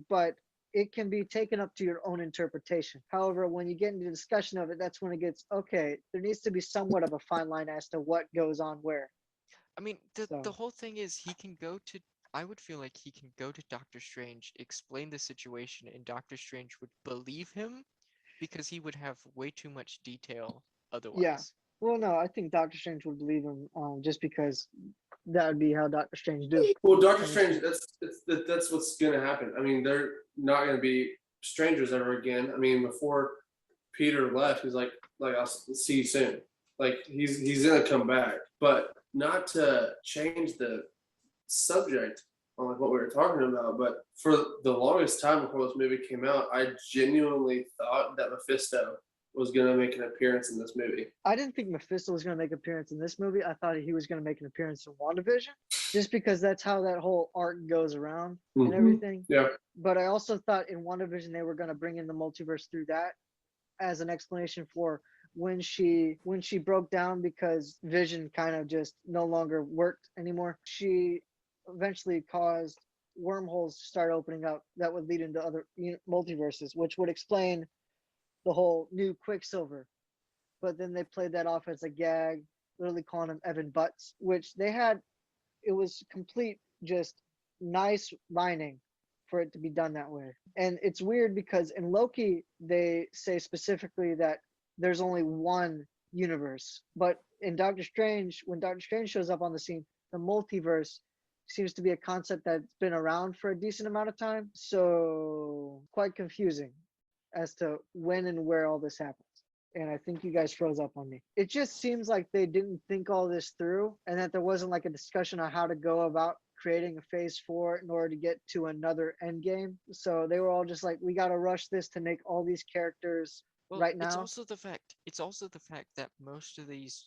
[SPEAKER 1] But it can be taken up to your own interpretation. However, when you get into discussion of it, that's when it gets okay. There needs to be somewhat of a fine line as to what goes on where.
[SPEAKER 2] I mean, the
[SPEAKER 1] So.
[SPEAKER 2] whole thing is he can go to. I would feel like he can go to Doctor Strange, explain the situation, and Doctor Strange would believe him because he would have way too much detail otherwise.
[SPEAKER 1] Well, no, I think Doctor Strange would believe him, just because that would be how Doctor Strange do.
[SPEAKER 4] Well, Doctor Strange, that's what's going to happen. I mean, they're not going to be strangers ever again. I mean, before Peter left, he's like I'll see you soon. Like he's going to come back, but not to change the subject on like what we were talking about. But for the longest time before this movie came out, I genuinely thought that Mephisto was going to make an appearance in this movie.
[SPEAKER 1] I didn't think Mephisto was going to make an appearance in this movie. I thought he was going to make an appearance in WandaVision, just because that's how that whole arc goes around and everything.
[SPEAKER 4] Yeah.
[SPEAKER 1] But I also thought in WandaVision they were going to bring in the multiverse through that as an explanation for when she broke down because Vision kind of just no longer worked anymore. She eventually caused wormholes to start opening up that would lead into other multiverses, which would explain the whole new Quicksilver. But then they played that off as a gag, literally calling him Evan Butts, which they had. It was complete, just nice writing for it to be done that way. And it's weird because in Loki, they say specifically that there's only one universe. But in Doctor Strange, when Doctor Strange shows up on the scene, the multiverse seems to be a concept that's been around for a decent amount of time. So quite confusing as to when and where all this happens. And I think you guys froze up on me. It just seems like they didn't think all this through and that there wasn't like a discussion on how to go about creating a phase 4 in order to get to another end game. So they were all just like, we got to rush this to make all these characters right now.
[SPEAKER 2] It's also the fact that most of these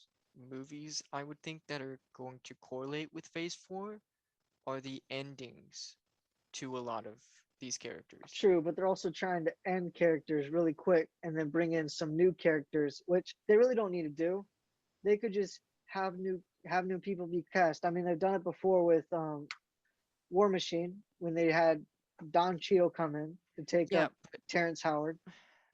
[SPEAKER 2] movies I would think that are going to correlate with phase 4 are the endings to a lot of these characters.
[SPEAKER 1] True, but they're also trying to end characters really quick and then bring in some new characters, which they really don't need to do. They could just have new people be cast. I mean, they've done it before with War Machine when they had Don Cheadle come in to take up Terrence Howard.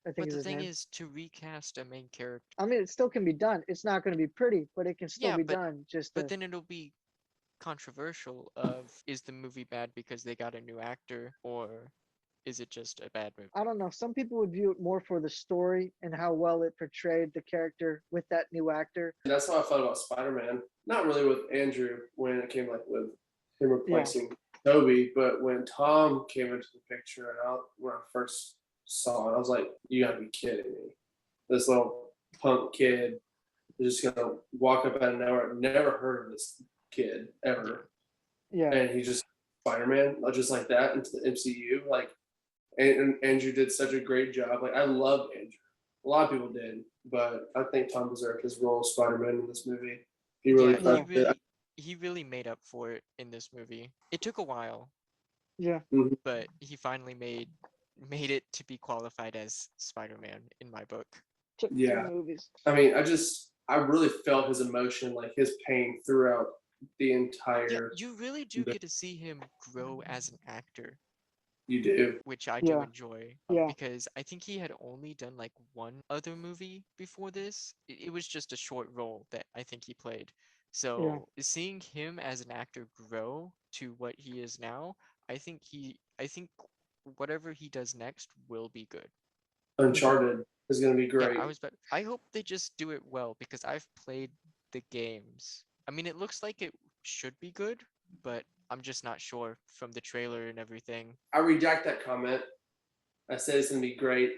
[SPEAKER 1] I think
[SPEAKER 2] But
[SPEAKER 1] is
[SPEAKER 2] the
[SPEAKER 1] his
[SPEAKER 2] thing
[SPEAKER 1] name.
[SPEAKER 2] is to recast a main character.
[SPEAKER 1] I mean, it still can be done. It's not going to be pretty, but it can still be
[SPEAKER 2] but,
[SPEAKER 1] done.
[SPEAKER 2] But then it'll be controversial of is the movie bad because they got a new actor or is it just a bad movie?
[SPEAKER 1] I don't know. Some people would view it more for the story and how well it portrayed the character with that new actor.
[SPEAKER 4] And that's how I felt about Spider-Man. Not really with Andrew when it came like with him replacing Toby, but when Tom came into the picture and when I first saw it, I was like, "You gotta be kidding me! This little punk kid is just gonna walk up out of nowhere. I've never heard of this kid ever,
[SPEAKER 1] Yeah.
[SPEAKER 4] and he just Spider-Man just like that into the MCU. Like, and Andrew did such a great job. Like, I love Andrew. A lot of people did, but I think Tom deserved his role as Spider-Man in this movie. He really
[SPEAKER 2] Yeah,
[SPEAKER 4] felt it.
[SPEAKER 2] he really made up for it in this movie. It took a while,
[SPEAKER 1] Yeah.
[SPEAKER 2] but he finally made it to be qualified as Spider-Man in my book.
[SPEAKER 1] Took
[SPEAKER 4] Yeah.
[SPEAKER 1] 2 movies.
[SPEAKER 4] I mean, I really felt his emotion, like his pain throughout the
[SPEAKER 2] Yeah,
[SPEAKER 4] entire.
[SPEAKER 2] you really do get to see him grow as an actor,
[SPEAKER 4] You do.
[SPEAKER 2] which I do
[SPEAKER 1] Yeah.
[SPEAKER 2] enjoy.
[SPEAKER 1] Yeah.
[SPEAKER 2] Because I think he had only done like one other movie before this. It was just a short role that I think he played. So seeing him as an actor grow to what he is now, I think whatever he does next will be good.
[SPEAKER 4] Uncharted is going to be great.
[SPEAKER 2] Yeah, I hope they just do it well because I've played the games. I mean, it looks like it should be good, but I'm just not sure from the trailer and everything.
[SPEAKER 4] I redact that comment. I said it's going to be great.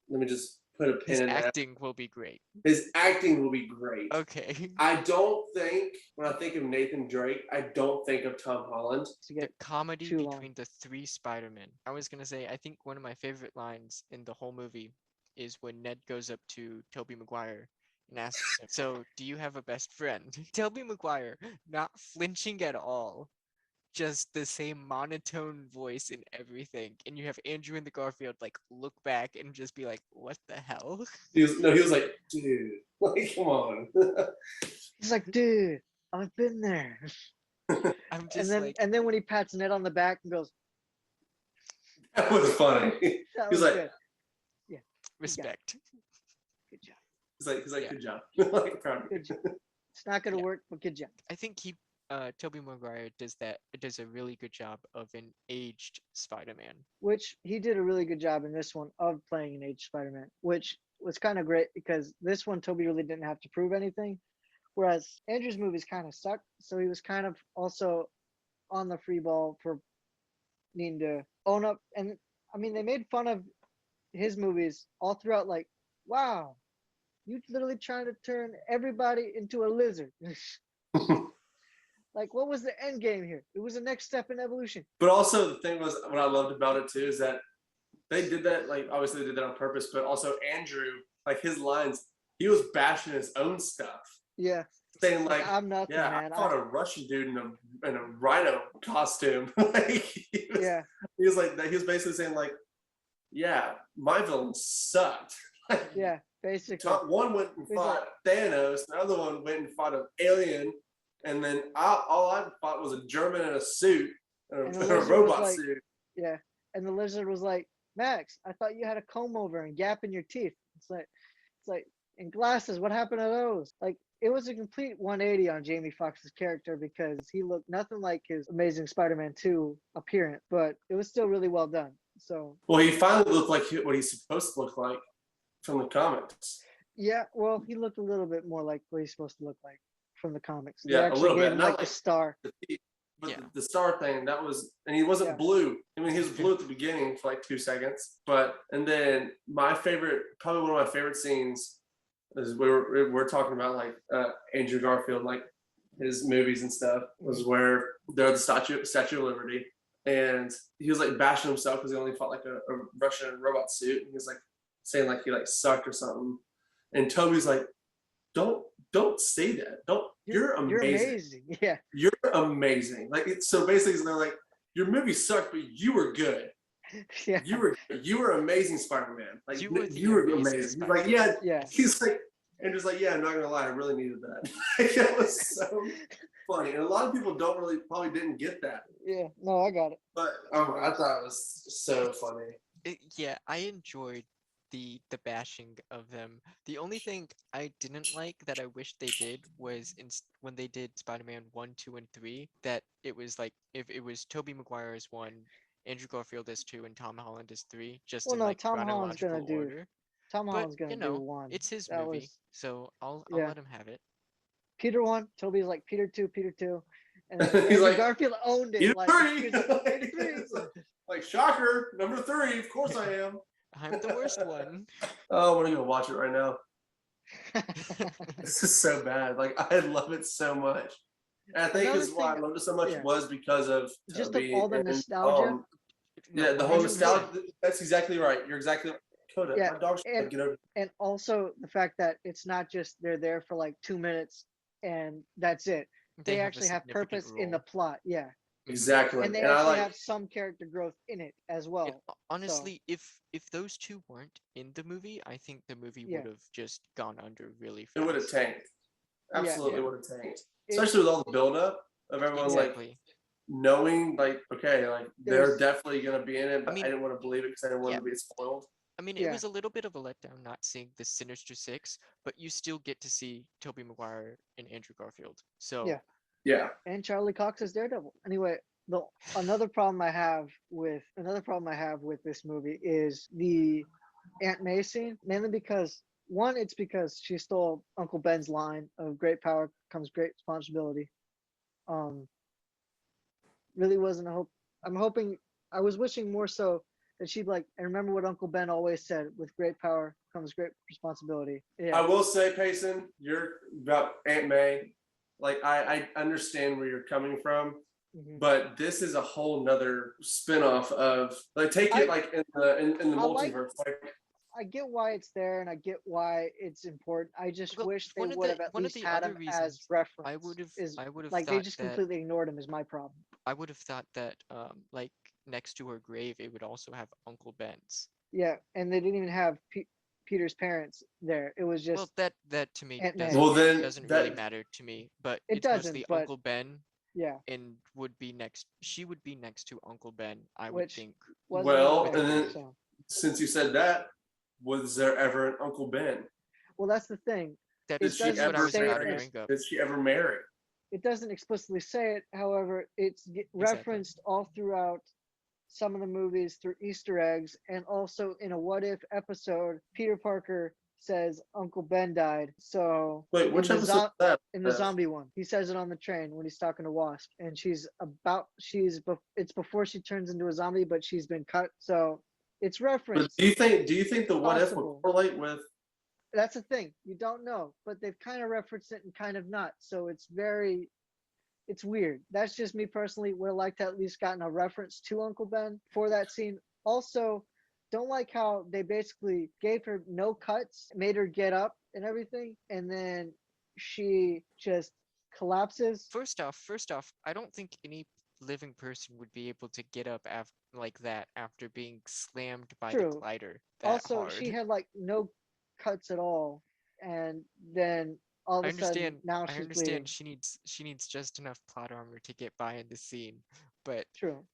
[SPEAKER 4] Let me just put a pin
[SPEAKER 2] His
[SPEAKER 4] in that.
[SPEAKER 2] acting will be great.
[SPEAKER 4] His acting will be great.
[SPEAKER 2] Okay.
[SPEAKER 4] I don't think, when I think of Nathan Drake, I don't think of Tom Holland.
[SPEAKER 2] The comedy
[SPEAKER 1] too long.
[SPEAKER 2] between the 3 Spider-Men. I was gonna say, I think one of my favorite lines in the whole movie is when Ned goes up to Tobey Maguire and asks him, "So, do you have a best friend?" Tobey Maguire, not flinching at all, just the same monotone voice and everything. And you have Andrew in the Garfield like look back and just be like, "What the hell?"
[SPEAKER 4] He was like, dude, like, come on.
[SPEAKER 1] He's like, dude, I've been there.
[SPEAKER 2] I'm just
[SPEAKER 1] And then when he pats Ned on the back and goes,
[SPEAKER 4] That was funny.
[SPEAKER 1] that
[SPEAKER 4] He's
[SPEAKER 1] was
[SPEAKER 4] like,
[SPEAKER 1] good.
[SPEAKER 2] respect.
[SPEAKER 1] Good job.
[SPEAKER 4] he's like,
[SPEAKER 2] Yeah.
[SPEAKER 4] good job. Like, proud of you.
[SPEAKER 1] Good job. It's not gonna
[SPEAKER 2] Yeah.
[SPEAKER 1] work, but good job.
[SPEAKER 2] I think Tobey Maguire does a really good job of an aged Spider-Man.
[SPEAKER 1] Which he did a really good job in this one of playing an aged Spider-Man, which was kind of great because this one Toby really didn't have to prove anything, whereas Andrew's movies kind of sucked, so he was kind of also on the free ball for needing to own up. And I mean, they made fun of his movies all throughout, like, wow, you literally trying to turn everybody into a lizard. Like, what was the end game here? It was the next step in evolution.
[SPEAKER 4] But also the thing was, what I loved about it too is that they did that, like, obviously they did that on purpose, but also Andrew, like, his lines, he was bashing his own stuff,
[SPEAKER 1] Yeah.
[SPEAKER 4] saying like,
[SPEAKER 1] I'm nothing,
[SPEAKER 4] yeah,
[SPEAKER 1] man.
[SPEAKER 4] I fought a Russian dude in a rhino costume. Like, he was like, he was basically saying like, yeah, my villain sucked.
[SPEAKER 1] Yeah, basically.
[SPEAKER 4] One went and
[SPEAKER 1] He's
[SPEAKER 4] fought Thanos, the other one went and fought an alien, and then all I fought was a German in a suit,
[SPEAKER 1] And the
[SPEAKER 4] a
[SPEAKER 1] lizard was
[SPEAKER 4] robot
[SPEAKER 1] like-
[SPEAKER 4] suit.
[SPEAKER 1] Yeah. And the lizard was like, Max, I thought you had a comb over and gap in your teeth. It's like, and glasses, what happened to those? Like, it was a complete 180 on Jamie Foxx's character because he looked nothing like his Amazing Spider-Man 2 appearance, but it was still really well done. So,
[SPEAKER 4] Well, he finally looked like what he's supposed to look like from the comics.
[SPEAKER 1] yeah, well, he looked a little bit more like what he's supposed to look like from the comics. They
[SPEAKER 4] Yeah, a
[SPEAKER 1] actually
[SPEAKER 4] little
[SPEAKER 1] gave
[SPEAKER 4] bit.
[SPEAKER 1] him
[SPEAKER 4] Not
[SPEAKER 1] like the
[SPEAKER 4] like-
[SPEAKER 1] star.
[SPEAKER 4] But
[SPEAKER 2] Yeah.
[SPEAKER 4] the star thing, that was, and he wasn't
[SPEAKER 1] Yeah.
[SPEAKER 4] blue. I mean, he was blue at the beginning for like 2 seconds, and then probably one of my favorite scenes is we're talking about like Andrew Garfield, like his movies and stuff, was where they're at the Statue of Liberty, and he was like bashing himself because he only fought like a Russian robot suit, and he was like saying like he like sucked or something, and Toby's like, don't say that. You're amazing.
[SPEAKER 1] You're amazing. Yeah.
[SPEAKER 4] You're amazing. Like, so basically they're like, your movie sucked, but you were good.
[SPEAKER 1] Yeah.
[SPEAKER 4] You were amazing Spider-Man. Like,
[SPEAKER 2] You were the
[SPEAKER 4] you were
[SPEAKER 2] amazing
[SPEAKER 4] amazing. He's
[SPEAKER 2] Spider-Man.
[SPEAKER 4] like, yeah.
[SPEAKER 1] Yeah.
[SPEAKER 4] He's like, and just like, yeah, I'm not gonna lie, I really needed that. Like, that was so funny, and a lot of people probably didn't get that,
[SPEAKER 1] Yeah. No, I got it.
[SPEAKER 4] but I thought it was so funny.
[SPEAKER 2] Yeah, I enjoyed the bashing of them. The only thing I didn't like that I wish they did was when they did Spider-Man 1, 2, and 3, that it was like if it was Tobey Maguire's one Andrew Garfield as 2 and Tom Holland as 3, just
[SPEAKER 1] Well,
[SPEAKER 2] in
[SPEAKER 1] no,
[SPEAKER 2] like
[SPEAKER 1] Tom Holland's
[SPEAKER 2] chronological
[SPEAKER 1] gonna do.
[SPEAKER 2] order.
[SPEAKER 1] Tom
[SPEAKER 2] But
[SPEAKER 1] Holland's
[SPEAKER 2] you
[SPEAKER 1] gonna do
[SPEAKER 2] know,
[SPEAKER 1] one.
[SPEAKER 2] it's his
[SPEAKER 1] That
[SPEAKER 2] movie,
[SPEAKER 1] was
[SPEAKER 2] so I'll
[SPEAKER 1] yeah.
[SPEAKER 2] let him have it.
[SPEAKER 1] Peter 1. Toby's like Peter 2, Peter 2, and then
[SPEAKER 4] He's
[SPEAKER 1] Andrew
[SPEAKER 4] like,
[SPEAKER 1] Garfield owned it.
[SPEAKER 4] Peter
[SPEAKER 1] Like
[SPEAKER 4] 3.
[SPEAKER 1] he was like, Peter 3.
[SPEAKER 4] Like, shocker, number 3. Of course I am.
[SPEAKER 2] I'm the worst one.
[SPEAKER 4] Oh, I want to go watch it right now. This is so bad. Like, I love it so much. And I think
[SPEAKER 1] Another
[SPEAKER 4] is why I
[SPEAKER 1] thing-
[SPEAKER 4] loved it so much
[SPEAKER 1] yeah.
[SPEAKER 4] was because of
[SPEAKER 1] Just of
[SPEAKER 4] Toby
[SPEAKER 1] all the
[SPEAKER 4] and,
[SPEAKER 1] nostalgia.
[SPEAKER 2] No,
[SPEAKER 4] yeah, the whole
[SPEAKER 2] 100%.
[SPEAKER 4] nostalgia. That's exactly right. You're exactly right. Coda,
[SPEAKER 1] Yeah,
[SPEAKER 4] my dog's
[SPEAKER 1] and-
[SPEAKER 4] get over.
[SPEAKER 1] And also the fact that it's not just they're there for like 2 minutes and that's it. They
[SPEAKER 2] have a
[SPEAKER 1] actually have
[SPEAKER 2] significant
[SPEAKER 1] purpose in the
[SPEAKER 2] role.
[SPEAKER 1] plot. Yeah.
[SPEAKER 4] Exactly.
[SPEAKER 1] And they
[SPEAKER 4] And I
[SPEAKER 1] actually
[SPEAKER 4] like.
[SPEAKER 1] have some character growth in it as well.
[SPEAKER 2] And honestly, if those two weren't in the movie, I think the movie
[SPEAKER 1] Yeah.
[SPEAKER 2] would have just gone under really
[SPEAKER 4] It
[SPEAKER 2] fast.
[SPEAKER 4] would have tanked. Absolutely
[SPEAKER 2] Yeah.
[SPEAKER 4] would have tanked.
[SPEAKER 1] It-
[SPEAKER 4] Especially with all the buildup of everyone
[SPEAKER 2] Exactly.
[SPEAKER 4] like knowing like, okay, like they're
[SPEAKER 1] There's-
[SPEAKER 4] definitely gonna be in it, but I,
[SPEAKER 2] mean-
[SPEAKER 4] didn't want to believe it because I didn't want
[SPEAKER 2] Yeah.
[SPEAKER 4] to be spoiled.
[SPEAKER 2] I mean,
[SPEAKER 1] Yeah.
[SPEAKER 2] it was a little bit of a letdown not seeing the Sinister Six, but you still get to see Tobey Maguire and Andrew Garfield. So
[SPEAKER 1] Yeah.
[SPEAKER 4] Yeah.
[SPEAKER 1] and Charlie Cox as Daredevil. Anyway, another problem I have with this movie is the Aunt May scene, mainly because one, it's because she stole Uncle Ben's line of "great power comes great responsibility." Really wasn't a hope. I was wishing more so that she'd like, and remember what Uncle Ben always said: with great power comes great responsibility. Yeah.
[SPEAKER 4] I will say, Payson, you're about Aunt May. Like I understand where you're coming from,
[SPEAKER 1] Mhm.
[SPEAKER 4] but this is a whole nother spin-off of like take it like in the
[SPEAKER 1] I like-
[SPEAKER 4] multiverse. Like
[SPEAKER 1] I get why it's there and I get why it's important. I just
[SPEAKER 2] Well,
[SPEAKER 1] wish they
[SPEAKER 2] one of
[SPEAKER 1] would
[SPEAKER 2] the-
[SPEAKER 1] have at
[SPEAKER 2] one of
[SPEAKER 1] least
[SPEAKER 2] the
[SPEAKER 1] had
[SPEAKER 2] other
[SPEAKER 1] him
[SPEAKER 2] reasons
[SPEAKER 1] as reference.
[SPEAKER 2] I would have
[SPEAKER 1] Like they
[SPEAKER 2] thought
[SPEAKER 1] just
[SPEAKER 2] that
[SPEAKER 1] completely ignored him is my problem.
[SPEAKER 2] I would have thought that like next to her grave it would also have Uncle Ben's.
[SPEAKER 1] Yeah, and they didn't even have Peter's parents there. It was just
[SPEAKER 2] Well, that to me
[SPEAKER 1] Aunt May.
[SPEAKER 2] doesn't,
[SPEAKER 4] Well, then
[SPEAKER 2] doesn't really
[SPEAKER 4] that-
[SPEAKER 2] matter to me, but
[SPEAKER 1] It
[SPEAKER 2] it's
[SPEAKER 1] doesn't,
[SPEAKER 2] mostly
[SPEAKER 1] but-
[SPEAKER 2] Uncle Ben
[SPEAKER 1] yeah.
[SPEAKER 2] and she would be next to Uncle Ben, I would
[SPEAKER 1] Which-
[SPEAKER 2] think.
[SPEAKER 1] Wasn't
[SPEAKER 4] Well,
[SPEAKER 1] there,
[SPEAKER 4] and then-
[SPEAKER 1] so.
[SPEAKER 4] since you said that, was there ever an Uncle Ben?
[SPEAKER 1] Well, that's the thing.
[SPEAKER 2] That
[SPEAKER 1] It
[SPEAKER 2] is what
[SPEAKER 1] doesn't
[SPEAKER 2] I was
[SPEAKER 1] say
[SPEAKER 2] about
[SPEAKER 1] it
[SPEAKER 2] to
[SPEAKER 1] as-
[SPEAKER 2] bring up.
[SPEAKER 4] Did she ever marry?
[SPEAKER 1] It doesn't explicitly say it. However, it's referenced all throughout some of the movies through Easter eggs, and also in a "What If" episode, Peter Parker says Uncle Ben died. So
[SPEAKER 4] Wait, which
[SPEAKER 1] in the
[SPEAKER 4] episode was that?
[SPEAKER 1] in the zombie one, he says it on the train when he's talking to Wasp, and it's before she turns into a zombie, but she's been cut, so it's
[SPEAKER 4] But
[SPEAKER 1] referenced.
[SPEAKER 4] do you think the what if
[SPEAKER 1] Possible.
[SPEAKER 4] would correlate with?
[SPEAKER 1] That's the thing, you don't know, but they've kind of referenced it and kind of not, so it's weird. That's just me personally. Would have liked to at least gotten a reference to Uncle Ben for that scene. Also, don't like how they basically gave her no cuts, made her get up and everything, and then she just collapses.
[SPEAKER 2] First off, I don't think any living person would be able to get up like that after being slammed by the
[SPEAKER 1] True.
[SPEAKER 2] glider that
[SPEAKER 1] Also,
[SPEAKER 2] hard.
[SPEAKER 1] she had like no cuts at all, and then all of
[SPEAKER 2] I
[SPEAKER 1] a sudden
[SPEAKER 2] understand.
[SPEAKER 1] now
[SPEAKER 2] I
[SPEAKER 1] she's
[SPEAKER 2] understand
[SPEAKER 1] bleeding.
[SPEAKER 2] she needs just enough plot armor to get by in the scene, but
[SPEAKER 1] True.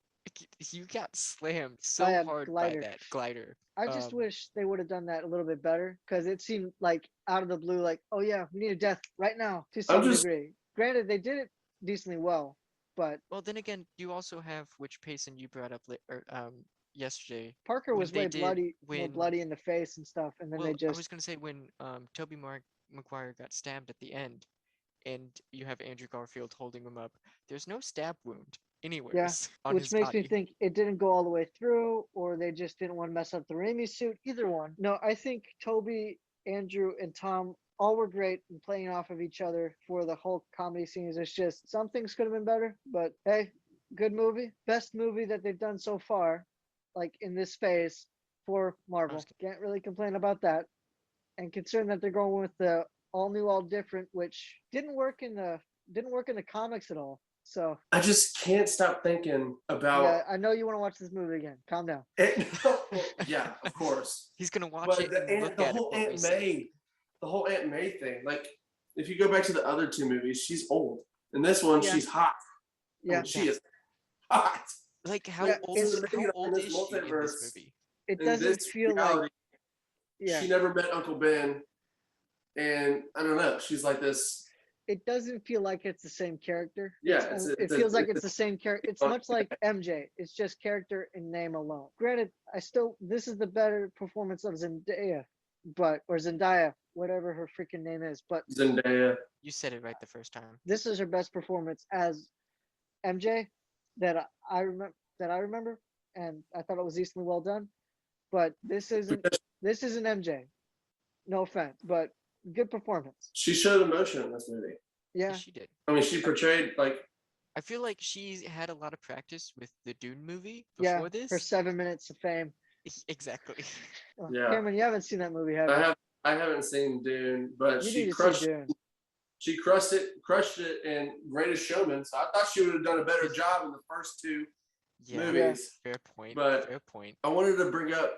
[SPEAKER 2] you got slammed so
[SPEAKER 1] By a
[SPEAKER 2] hard
[SPEAKER 1] glider.
[SPEAKER 2] by that glider.
[SPEAKER 1] I just
[SPEAKER 2] Um,
[SPEAKER 1] wish they would have done that a little bit better, because it seemed like out of the blue, like, oh yeah, we need a death right now to some degree. Granted, they did it decently well, but
[SPEAKER 2] Well, then again, you also have which Payson you brought up yesterday.
[SPEAKER 1] Parker
[SPEAKER 2] when
[SPEAKER 1] was
[SPEAKER 2] they
[SPEAKER 1] way
[SPEAKER 2] did-
[SPEAKER 1] more
[SPEAKER 2] when-
[SPEAKER 1] bloody in the face and stuff, and then
[SPEAKER 2] Well,
[SPEAKER 1] they
[SPEAKER 2] I
[SPEAKER 1] just
[SPEAKER 2] was gonna say when Tobey Maguire got stabbed at the end, and you have Andrew Garfield holding him up. There's no stab wound anywhere on
[SPEAKER 1] which
[SPEAKER 2] his
[SPEAKER 1] makes
[SPEAKER 2] body.
[SPEAKER 1] me think it didn't go all the way through, or they just didn't want to mess up the Raimi suit. Either one. No, I think Toby, Andrew, and Tom all were great in playing off of each other for the whole comedy scenes. It's just some things could have been better, but hey, good movie. Best movie that they've done so far, like in this phase for Marvel.
[SPEAKER 2] Okay.
[SPEAKER 1] Can't really complain about that. And considering that they're going with the all new, all different, which didn't work in the comics at all. So
[SPEAKER 4] I just can't stop thinking about
[SPEAKER 1] yeah, I know you want to watch this movie again. Calm down.
[SPEAKER 4] it. Yeah, of course.
[SPEAKER 2] He's gonna watch
[SPEAKER 4] But
[SPEAKER 2] it and look at it. What we say.
[SPEAKER 4] the whole Aunt May thing. Like, if you go back to the other two movies, she's old. In this one,
[SPEAKER 1] Yeah.
[SPEAKER 4] she's hot. I mean,
[SPEAKER 1] Yeah,
[SPEAKER 4] she is hot.
[SPEAKER 2] Like how
[SPEAKER 1] Yeah,
[SPEAKER 2] old?
[SPEAKER 1] it's-
[SPEAKER 2] How
[SPEAKER 4] in
[SPEAKER 2] old
[SPEAKER 4] this
[SPEAKER 2] is she in
[SPEAKER 4] multiverse,
[SPEAKER 2] this movie?
[SPEAKER 1] it
[SPEAKER 4] In
[SPEAKER 1] doesn't
[SPEAKER 4] this
[SPEAKER 1] feel
[SPEAKER 4] reality,
[SPEAKER 1] like yeah.
[SPEAKER 4] she never met Uncle Ben, and I don't know. She's like this
[SPEAKER 1] it doesn't feel like it's the same character.
[SPEAKER 4] Yeah,
[SPEAKER 1] It feels like it's the same character. It's much like MJ. It's just character and name alone. Granted, this is the better performance of Zendaya, or Zendaya, whatever her freaking name is. But
[SPEAKER 4] Zendaya.
[SPEAKER 2] You said it right the first time.
[SPEAKER 1] this is her best performance as MJ that I remember, and I thought it was decently well done. But this isn't MJ. No offense, but good performance.
[SPEAKER 4] She showed emotion in this movie.
[SPEAKER 1] Yeah,
[SPEAKER 2] She did.
[SPEAKER 4] I mean, she portrayed like
[SPEAKER 2] I feel like she had a lot of practice with the Dune movie
[SPEAKER 1] yeah.
[SPEAKER 2] before this.
[SPEAKER 1] Her 7 minutes of fame.
[SPEAKER 2] Exactly.
[SPEAKER 4] Yeah.
[SPEAKER 1] Cameron, you haven't seen that movie, have you?
[SPEAKER 4] I haven't seen Dune, but
[SPEAKER 1] You
[SPEAKER 4] she
[SPEAKER 1] need to
[SPEAKER 4] crushed
[SPEAKER 1] see Dune.
[SPEAKER 4] she crushed it in Greatest Showman. So I thought she would have done a better job in the first two
[SPEAKER 2] Yeah.
[SPEAKER 4] movies.
[SPEAKER 2] Fair point.
[SPEAKER 4] But-
[SPEAKER 2] fair point.
[SPEAKER 4] I wanted to bring up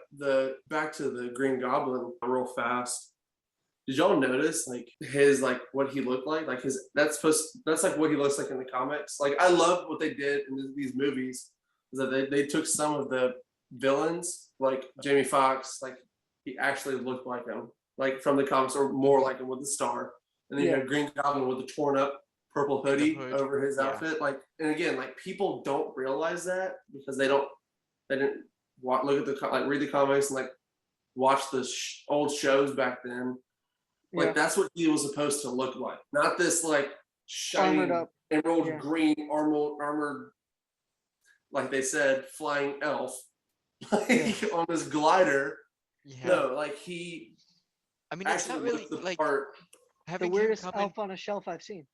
[SPEAKER 4] back to the Green Goblin real fast. Did y'all notice like what he looked like? Like that's like what he looks like in the comics. Like I love what they did in these movies is that they took some of the villains like Jamie Foxx, like he actually looked like him, like from the comics, or more like him with the star. And then you have Green Goblin with the torn up purple hoodie
[SPEAKER 2] hood,
[SPEAKER 4] over his
[SPEAKER 2] yeah.
[SPEAKER 4] outfit. Like, and again, like people don't realize that because they didn't look at read the comics and like watch the old shows back then. Like
[SPEAKER 1] Yeah.
[SPEAKER 4] that's what he was supposed to look like, not this like shiny
[SPEAKER 1] Armored up.
[SPEAKER 4] emerald
[SPEAKER 1] Yeah.
[SPEAKER 4] green armored, like they said, flying elf, like on this glider.
[SPEAKER 2] Yeah.
[SPEAKER 4] No, like he
[SPEAKER 2] I mean, it's
[SPEAKER 4] actually
[SPEAKER 2] not really
[SPEAKER 4] looks the
[SPEAKER 2] like
[SPEAKER 4] part.
[SPEAKER 1] The
[SPEAKER 2] having him
[SPEAKER 1] weirdest
[SPEAKER 2] come in,
[SPEAKER 1] elf on a shelf I've seen.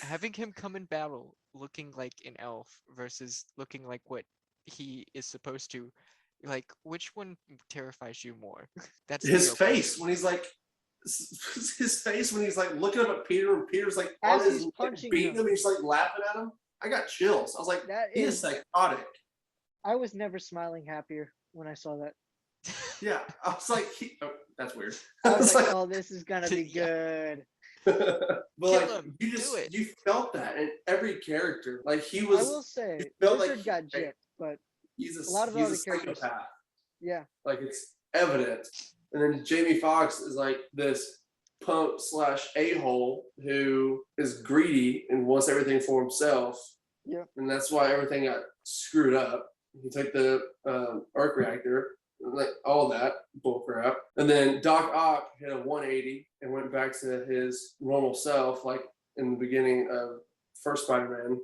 [SPEAKER 2] having him come in battle looking like an elf versus looking like what he is supposed to. Like, which one terrifies you more? That's the
[SPEAKER 4] His
[SPEAKER 2] real
[SPEAKER 4] face
[SPEAKER 2] question.
[SPEAKER 4] when he's like, his face when he's like looking up at Peter and Peter's like
[SPEAKER 1] As
[SPEAKER 4] on his
[SPEAKER 1] he's
[SPEAKER 4] neck,
[SPEAKER 1] punching
[SPEAKER 4] beating
[SPEAKER 1] him.
[SPEAKER 4] him, and he's like laughing at him. I got chills. I was like,
[SPEAKER 1] That
[SPEAKER 4] he is
[SPEAKER 1] is.
[SPEAKER 4] psychotic.
[SPEAKER 1] I was never smiling happier when I saw that.
[SPEAKER 4] Yeah, I was like, that's weird.
[SPEAKER 1] I was like, oh, this is gonna be
[SPEAKER 2] Yeah.
[SPEAKER 1] good.
[SPEAKER 4] But
[SPEAKER 2] Kill
[SPEAKER 4] like
[SPEAKER 2] him,
[SPEAKER 4] you
[SPEAKER 2] do it.
[SPEAKER 4] you felt that in every character. Like he
[SPEAKER 1] I
[SPEAKER 4] was
[SPEAKER 1] will say,
[SPEAKER 4] felt
[SPEAKER 1] Lizard
[SPEAKER 4] like
[SPEAKER 1] got
[SPEAKER 4] he-
[SPEAKER 1] gypped, but
[SPEAKER 4] he's
[SPEAKER 1] a lot of the
[SPEAKER 4] he's
[SPEAKER 1] other
[SPEAKER 4] a
[SPEAKER 1] characters-
[SPEAKER 4] psychopath.
[SPEAKER 1] yeah,
[SPEAKER 4] Like it's evident. And then Jamie Foxx is like this punk / a-hole who is greedy and wants everything for himself.
[SPEAKER 1] Yeah.
[SPEAKER 4] And that's why everything got screwed up. He took the arc reactor, like all that bull crap. And then Doc Ock hit a 180 and went back to his normal self, like in the beginning of first Spider-Man,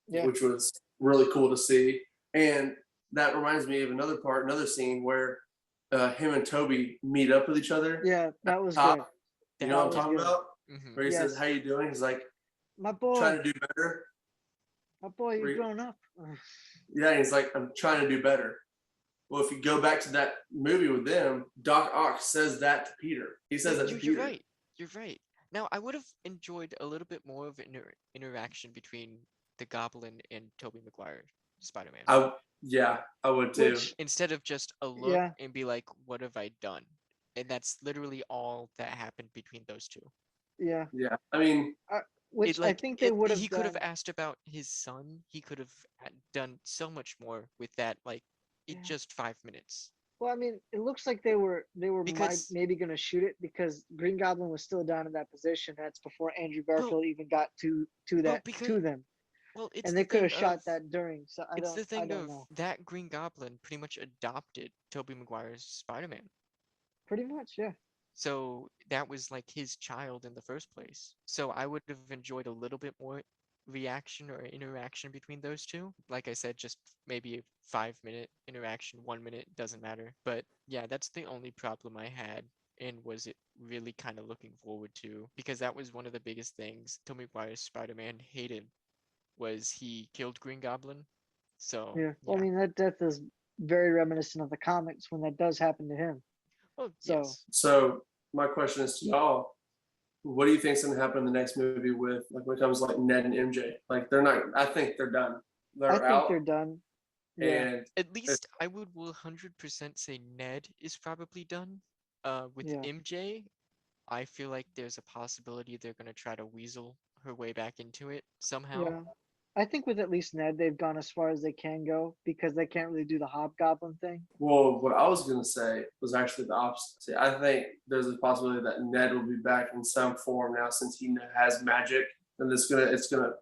[SPEAKER 1] yeah,
[SPEAKER 4] which was really cool to see. And that reminds me of another scene where him and Toby meet up with each other.
[SPEAKER 1] yeah. That was
[SPEAKER 4] Top.
[SPEAKER 1] good.
[SPEAKER 4] You know what I'm
[SPEAKER 1] was
[SPEAKER 4] talking
[SPEAKER 1] good.
[SPEAKER 4] about?
[SPEAKER 2] Mhm.
[SPEAKER 4] Where he says,
[SPEAKER 1] Yes.
[SPEAKER 4] "How you doing?" He's like,
[SPEAKER 1] My boy,
[SPEAKER 4] "Trying to do better."
[SPEAKER 1] you've
[SPEAKER 4] Re-
[SPEAKER 1] grown up.
[SPEAKER 4] Yeah, he's like, "I'm trying to do better." Well, if you go back to that movie with them, Doc Ock says that to Peter. He says that to
[SPEAKER 2] You're
[SPEAKER 4] Peter.
[SPEAKER 2] right. You're right. Now, I would have enjoyed a little bit more of an interaction between the Goblin and Tobey Maguire Spider-Man.
[SPEAKER 4] I would too.
[SPEAKER 1] Which,
[SPEAKER 2] Instead of just a look
[SPEAKER 1] Yeah.
[SPEAKER 2] and be like, "What have I done?" And that's literally all that happened between those two.
[SPEAKER 1] yeah,
[SPEAKER 4] Yeah, I mean,
[SPEAKER 1] which I think they would have
[SPEAKER 2] He could have
[SPEAKER 1] done.
[SPEAKER 2] asked about his son. He could have done so much more with that. Like, in
[SPEAKER 1] Yeah.
[SPEAKER 2] just 5 minutes.
[SPEAKER 1] Well, I mean, it looks like they were
[SPEAKER 2] Because-
[SPEAKER 1] maybe going to shoot it because Green Goblin was still down in that position. That's before Andrew Garfield even got to them,
[SPEAKER 2] Well, it's
[SPEAKER 1] and they
[SPEAKER 2] the
[SPEAKER 1] could have
[SPEAKER 2] thing
[SPEAKER 1] shot
[SPEAKER 2] of-
[SPEAKER 1] that during. So I
[SPEAKER 2] It's the
[SPEAKER 1] don't
[SPEAKER 2] thing of
[SPEAKER 1] know.
[SPEAKER 2] that Green Goblin pretty much adopted Tobey Maguire's Spider-Man.
[SPEAKER 1] Pretty much, yeah.
[SPEAKER 2] So that was like his child in the first place. So I would have enjoyed a little bit more reaction or interaction between those two. Like I said, just maybe a 5-minute interaction, 1 minute, doesn't matter. But yeah, that's the only problem I had. And was it really kind of looking forward to? Because that was one of the biggest things Tobey Maguire's Spider-Man hated, was he killed Green Goblin. So
[SPEAKER 1] Yeah. Well, I mean, that death is very reminiscent of the comics when that does happen to him.
[SPEAKER 2] well,
[SPEAKER 1] so-
[SPEAKER 2] yes.
[SPEAKER 4] so my question is to y'all: what do you think's going to happen in the next movie with like when it comes to, like Ned and MJ? Like they're not. I think they're done. They're
[SPEAKER 1] I think
[SPEAKER 4] out.
[SPEAKER 1] they're done. Yeah.
[SPEAKER 4] And
[SPEAKER 2] At least I would 100% say Ned is probably done. With
[SPEAKER 1] Yeah.
[SPEAKER 2] MJ, I feel like there's a possibility they're gonna try to weasel her way back into it somehow.
[SPEAKER 1] Yeah. I think with at least Ned, they've gone as far as they can go because they can't really do the hobgoblin thing.
[SPEAKER 4] Well, what I was gonna say was actually the opposite. See, I think there's a possibility that Ned will be back in some form now since he has magic, and it's gonna.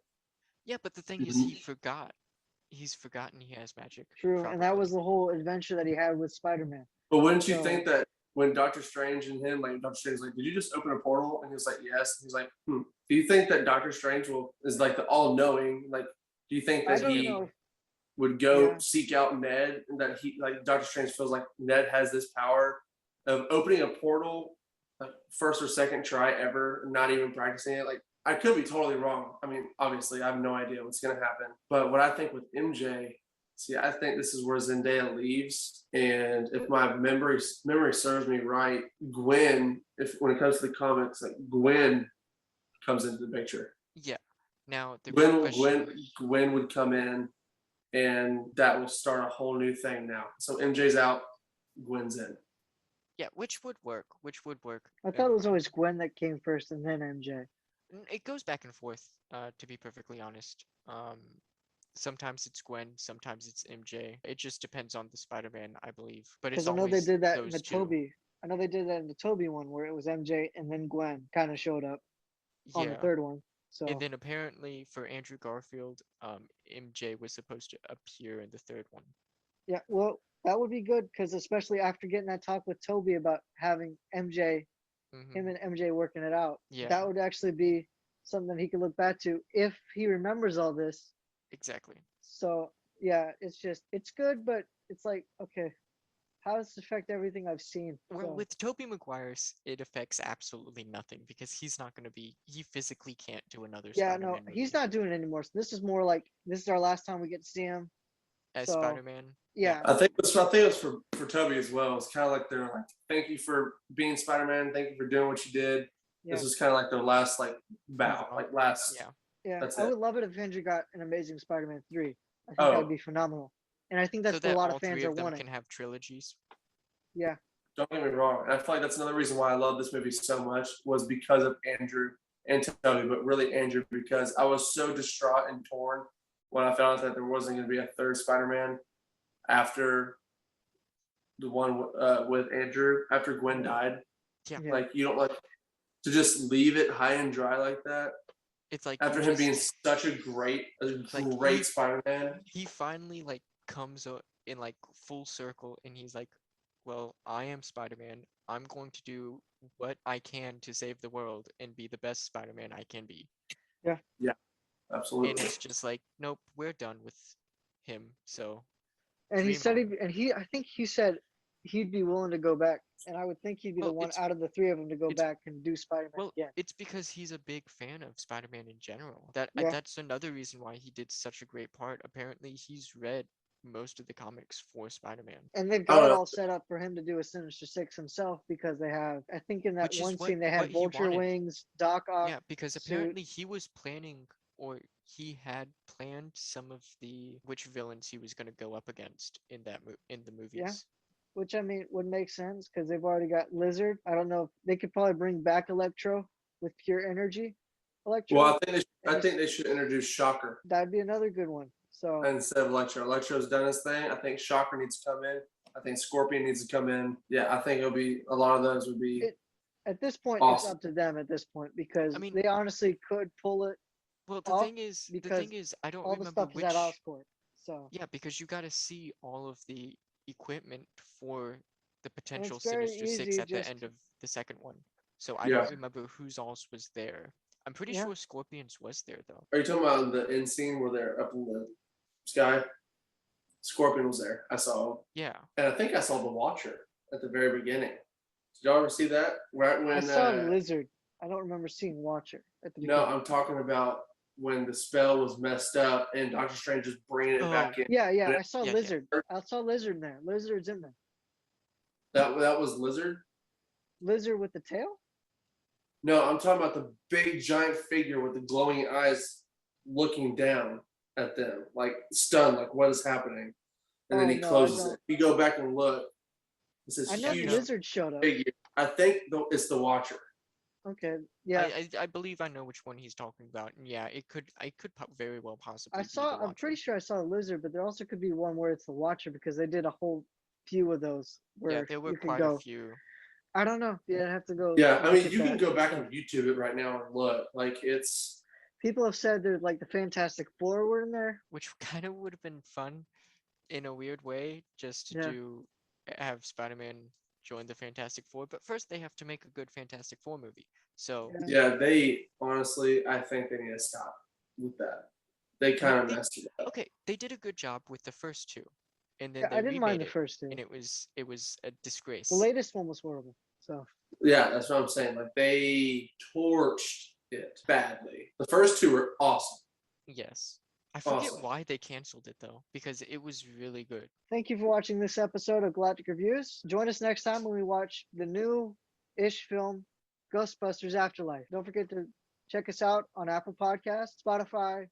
[SPEAKER 2] Yeah, but the thing is, he forgot. He's forgotten he has magic.
[SPEAKER 1] True, and that
[SPEAKER 2] probably.
[SPEAKER 1] was the whole adventure that he had with Spider-Man.
[SPEAKER 4] But wouldn't you
[SPEAKER 1] So-
[SPEAKER 4] think that when Doctor Strange and him, like Doctor Strange's like, did you just open a portal? And he was like, yes. And he's like, Do you think that Doctor Strange is like the all-knowing? Like, do you think
[SPEAKER 1] I
[SPEAKER 4] that
[SPEAKER 1] don't
[SPEAKER 4] he
[SPEAKER 1] know.
[SPEAKER 4] would go
[SPEAKER 1] Yeah.
[SPEAKER 4] seek out Ned, and that he like Doctor Strange feels like Ned has this power of opening a portal, like first or second try ever, not even practicing it. Like, I could be totally wrong. I mean, obviously, I have no idea what's gonna happen. But what I think with MJ, see, I think this is where Zendaya leaves. And if my memory serves me right, Gwen, when it comes to the comics, like Gwen comes into the picture.
[SPEAKER 2] Yeah. Now the real
[SPEAKER 4] Gwen,
[SPEAKER 2] question.
[SPEAKER 4] Gwen would come in, and that will start a whole new thing now. So MJ's out, Gwen's in.
[SPEAKER 2] Yeah, which would work. Which would work.
[SPEAKER 1] I thought it was always Gwen that came first and then MJ.
[SPEAKER 2] It goes back and forth. To be perfectly honest. Sometimes it's Gwen, sometimes it's MJ. It just depends on the Spider-Man, I believe. But it's
[SPEAKER 1] Because I know they
[SPEAKER 2] always
[SPEAKER 1] did that in
[SPEAKER 2] those
[SPEAKER 1] the
[SPEAKER 2] two.
[SPEAKER 1] Toby. I know they did that in the Toby one where it was MJ and then Gwen kind of showed up on the
[SPEAKER 2] Yeah.
[SPEAKER 1] third one. So
[SPEAKER 2] And then apparently for Andrew Garfield, MJ was supposed to appear in the third one.
[SPEAKER 1] yeah, well, that would be good because especially after getting that talk with Toby about having MJ,
[SPEAKER 2] Mhm.
[SPEAKER 1] him and MJ working it out,
[SPEAKER 2] Yeah.
[SPEAKER 1] that would actually be something that he could look back to if he remembers all this.
[SPEAKER 2] Exactly.
[SPEAKER 1] So yeah, it's good, but it's like, okay, how does this affect everything I've seen?
[SPEAKER 2] Well,
[SPEAKER 1] So,
[SPEAKER 2] with Tobey Maguire's, it affects absolutely nothing because he's not going to be. He physically can't do another
[SPEAKER 1] yeah,
[SPEAKER 2] Spider-Man
[SPEAKER 1] no, he's
[SPEAKER 2] movie
[SPEAKER 1] not doing it anymore. So this is more like this is our last time we get to see him.
[SPEAKER 2] as
[SPEAKER 1] So
[SPEAKER 2] Spider-Man.
[SPEAKER 1] yeah,
[SPEAKER 4] I think it's for Toby as well. It's kind of like they're like, thank you for being Spider-Man. Thank you for doing what you did.
[SPEAKER 1] yeah,
[SPEAKER 4] This is kind of like their last like bow,
[SPEAKER 2] Hurrah.
[SPEAKER 4] like last.
[SPEAKER 2] Yeah.
[SPEAKER 1] yeah.
[SPEAKER 4] That's
[SPEAKER 1] I
[SPEAKER 4] it.
[SPEAKER 1] would love it if Andrew got an Amazing Spider-Man 3. I think
[SPEAKER 4] Oh.
[SPEAKER 1] that'd be phenomenal. And I think that's
[SPEAKER 2] So
[SPEAKER 1] what
[SPEAKER 2] that
[SPEAKER 1] a lot
[SPEAKER 2] all
[SPEAKER 1] of fans
[SPEAKER 2] three
[SPEAKER 1] are
[SPEAKER 2] of them
[SPEAKER 1] wanting.
[SPEAKER 2] can have trilogies.
[SPEAKER 1] Yeah,
[SPEAKER 4] Don't get me wrong. And I feel like that's another reason why I love this movie so much was because of Andrew and Toby, but really Andrew, because I was so distraught and torn when I found out that there wasn't going to be a third Spider-Man after the one with Andrew, after Gwen died.
[SPEAKER 2] Yeah.
[SPEAKER 1] yeah.
[SPEAKER 4] Like, you don't like to just leave it high and dry like that
[SPEAKER 2] It's like
[SPEAKER 4] after
[SPEAKER 2] he
[SPEAKER 4] him being
[SPEAKER 2] just-
[SPEAKER 4] such a great
[SPEAKER 2] Like,
[SPEAKER 4] Spider-Man.
[SPEAKER 2] he finally like comes in like full circle and he's like, well, I am Spider-Man. I'm going to do what I can to save the world and be the best Spider-Man I can be.
[SPEAKER 4] Absolutely.
[SPEAKER 2] And it's just like, nope, we're done with him. So
[SPEAKER 1] And he
[SPEAKER 2] dream
[SPEAKER 1] said
[SPEAKER 2] on.
[SPEAKER 1] I think he said he'd be willing to go back. And I would think he'd be
[SPEAKER 2] Well,
[SPEAKER 1] the one
[SPEAKER 2] it's-
[SPEAKER 1] out of the three of them to go
[SPEAKER 2] it's-
[SPEAKER 1] back and do Spider-Man
[SPEAKER 2] Well,
[SPEAKER 1] again.
[SPEAKER 2] it's because he's a big fan of Spider-Man in general.
[SPEAKER 1] Yeah.
[SPEAKER 2] That's another reason why he did such a great part. Apparently, he's read most of the comics for Spider-Man.
[SPEAKER 1] And they've got it
[SPEAKER 4] Oh.
[SPEAKER 1] all set up for him to do a Sinister Six himself because they have, I think in that
[SPEAKER 2] Which is
[SPEAKER 1] one
[SPEAKER 2] what-
[SPEAKER 1] scene they
[SPEAKER 2] what
[SPEAKER 1] had
[SPEAKER 2] he
[SPEAKER 1] Vulture
[SPEAKER 2] wanted.
[SPEAKER 1] wings, Doc Ock.
[SPEAKER 2] Yeah, because
[SPEAKER 1] suit.
[SPEAKER 2] apparently he was planning, or he had planned some of which villains he was going to go up against in the movies.
[SPEAKER 1] Which I mean would make sense because they've already got Lizard. I don't know if they could probably bring back Electro with pure energy. Electro.
[SPEAKER 4] Well, I think they should introduce Shocker
[SPEAKER 1] That'd be another good one. So
[SPEAKER 4] instead of Electro. Electro's done his thing. I think Shocker needs to come in. I think Scorpion needs to come in. Yeah, I think it'll be a lot of those would be.
[SPEAKER 1] at this point,
[SPEAKER 4] Awesome.
[SPEAKER 1] it's up to them at this point because
[SPEAKER 2] I mean-
[SPEAKER 1] they honestly could pull it.
[SPEAKER 2] Well, the
[SPEAKER 1] Off
[SPEAKER 2] thing is, I don't
[SPEAKER 1] All the
[SPEAKER 2] remember
[SPEAKER 1] stuff
[SPEAKER 2] which.
[SPEAKER 1] is at Oscorp. So
[SPEAKER 2] Yeah, because you got to see all of the equipment for the potential
[SPEAKER 1] it's very
[SPEAKER 2] Sinister Six
[SPEAKER 1] easy
[SPEAKER 2] at the
[SPEAKER 1] just-
[SPEAKER 2] end of the second one. So I
[SPEAKER 4] Yeah.
[SPEAKER 2] don't remember whose else was there. I'm pretty
[SPEAKER 1] Yeah.
[SPEAKER 2] sure Scorpions was there though.
[SPEAKER 4] Are you talking about the end scene where they're up in the sky? Scorpion was there. I saw him.
[SPEAKER 2] Yeah.
[SPEAKER 4] And I think I saw the Watcher at the very beginning. Did y'all ever see that? Right when
[SPEAKER 1] I saw Lizard. I don't remember seeing Watcher at the
[SPEAKER 4] no,
[SPEAKER 1] beginning.
[SPEAKER 4] I'm talking about when the spell was messed up and Doctor Strange is bringing it back in.
[SPEAKER 1] Yeah,
[SPEAKER 4] Yeah,
[SPEAKER 1] I saw
[SPEAKER 2] yeah.
[SPEAKER 1] Lizard. I saw Lizard in there. Lizard's in there.
[SPEAKER 4] That was Lizard.
[SPEAKER 1] Lizard with the tail?
[SPEAKER 4] No, I'm talking about the big giant figure with the glowing eyes looking down at them, like stunned, like what is happening? And then
[SPEAKER 1] Oh,
[SPEAKER 4] he
[SPEAKER 1] no, I
[SPEAKER 4] closes
[SPEAKER 1] don't.
[SPEAKER 4] it. You go back and look. It's this
[SPEAKER 1] I know
[SPEAKER 4] huge
[SPEAKER 1] Lizard showed up.
[SPEAKER 4] figure. I think it's the Watcher.
[SPEAKER 1] Okay. Yeah.
[SPEAKER 2] I believe I know which one he's talking about. And yeah, I could very well possibly
[SPEAKER 1] I
[SPEAKER 2] be the
[SPEAKER 1] saw. I'm
[SPEAKER 2] Watcher.
[SPEAKER 1] pretty sure I saw a lizard, but there also could be one where it's the Watcher because they did a whole few of those
[SPEAKER 2] Yeah,
[SPEAKER 1] where
[SPEAKER 2] there were
[SPEAKER 1] you can
[SPEAKER 2] quite a
[SPEAKER 1] go.
[SPEAKER 2] few.
[SPEAKER 1] I don't know. Yeah, I have to go.
[SPEAKER 4] Yeah, I
[SPEAKER 1] look
[SPEAKER 4] mean,
[SPEAKER 1] at
[SPEAKER 4] you can
[SPEAKER 1] that
[SPEAKER 4] go back
[SPEAKER 1] stuff.
[SPEAKER 4] and YouTube it right now and look. Like it's
[SPEAKER 1] People have said there's like the Fantastic Four were in there.
[SPEAKER 2] Which kind of would have been fun in a weird way, just to
[SPEAKER 1] Yeah.
[SPEAKER 2] have Spider-Man join the Fantastic Four. But first, they have to make a good Fantastic Four movie. So
[SPEAKER 1] Yeah.
[SPEAKER 4] yeah, they honestly, I think they need to stop with that. They kind of messed it up.
[SPEAKER 2] okay, they did a good job with the first two, and then
[SPEAKER 1] Yeah,
[SPEAKER 2] they
[SPEAKER 1] I didn't mind
[SPEAKER 2] remade
[SPEAKER 1] the
[SPEAKER 2] it,
[SPEAKER 1] first two.
[SPEAKER 2] and it was a disgrace.
[SPEAKER 1] The latest one was horrible. So
[SPEAKER 4] Yeah, that's what I'm saying. Like they torched it badly. The first two were awesome.
[SPEAKER 2] Yes. I forget
[SPEAKER 4] Awesome.
[SPEAKER 2] why they canceled it though, because it was really good.
[SPEAKER 1] thank you for watching this episode of Galactic Reviews. Join us next time when we watch the new-ish film Ghostbusters Afterlife. Don't forget to check us out on Apple Podcasts, Spotify,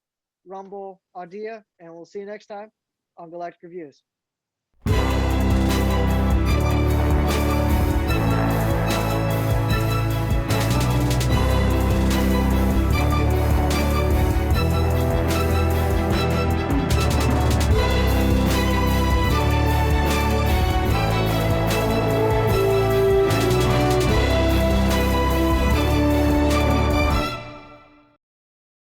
[SPEAKER 1] Rumble, Audea, and we'll see you next time on Galactic Reviews.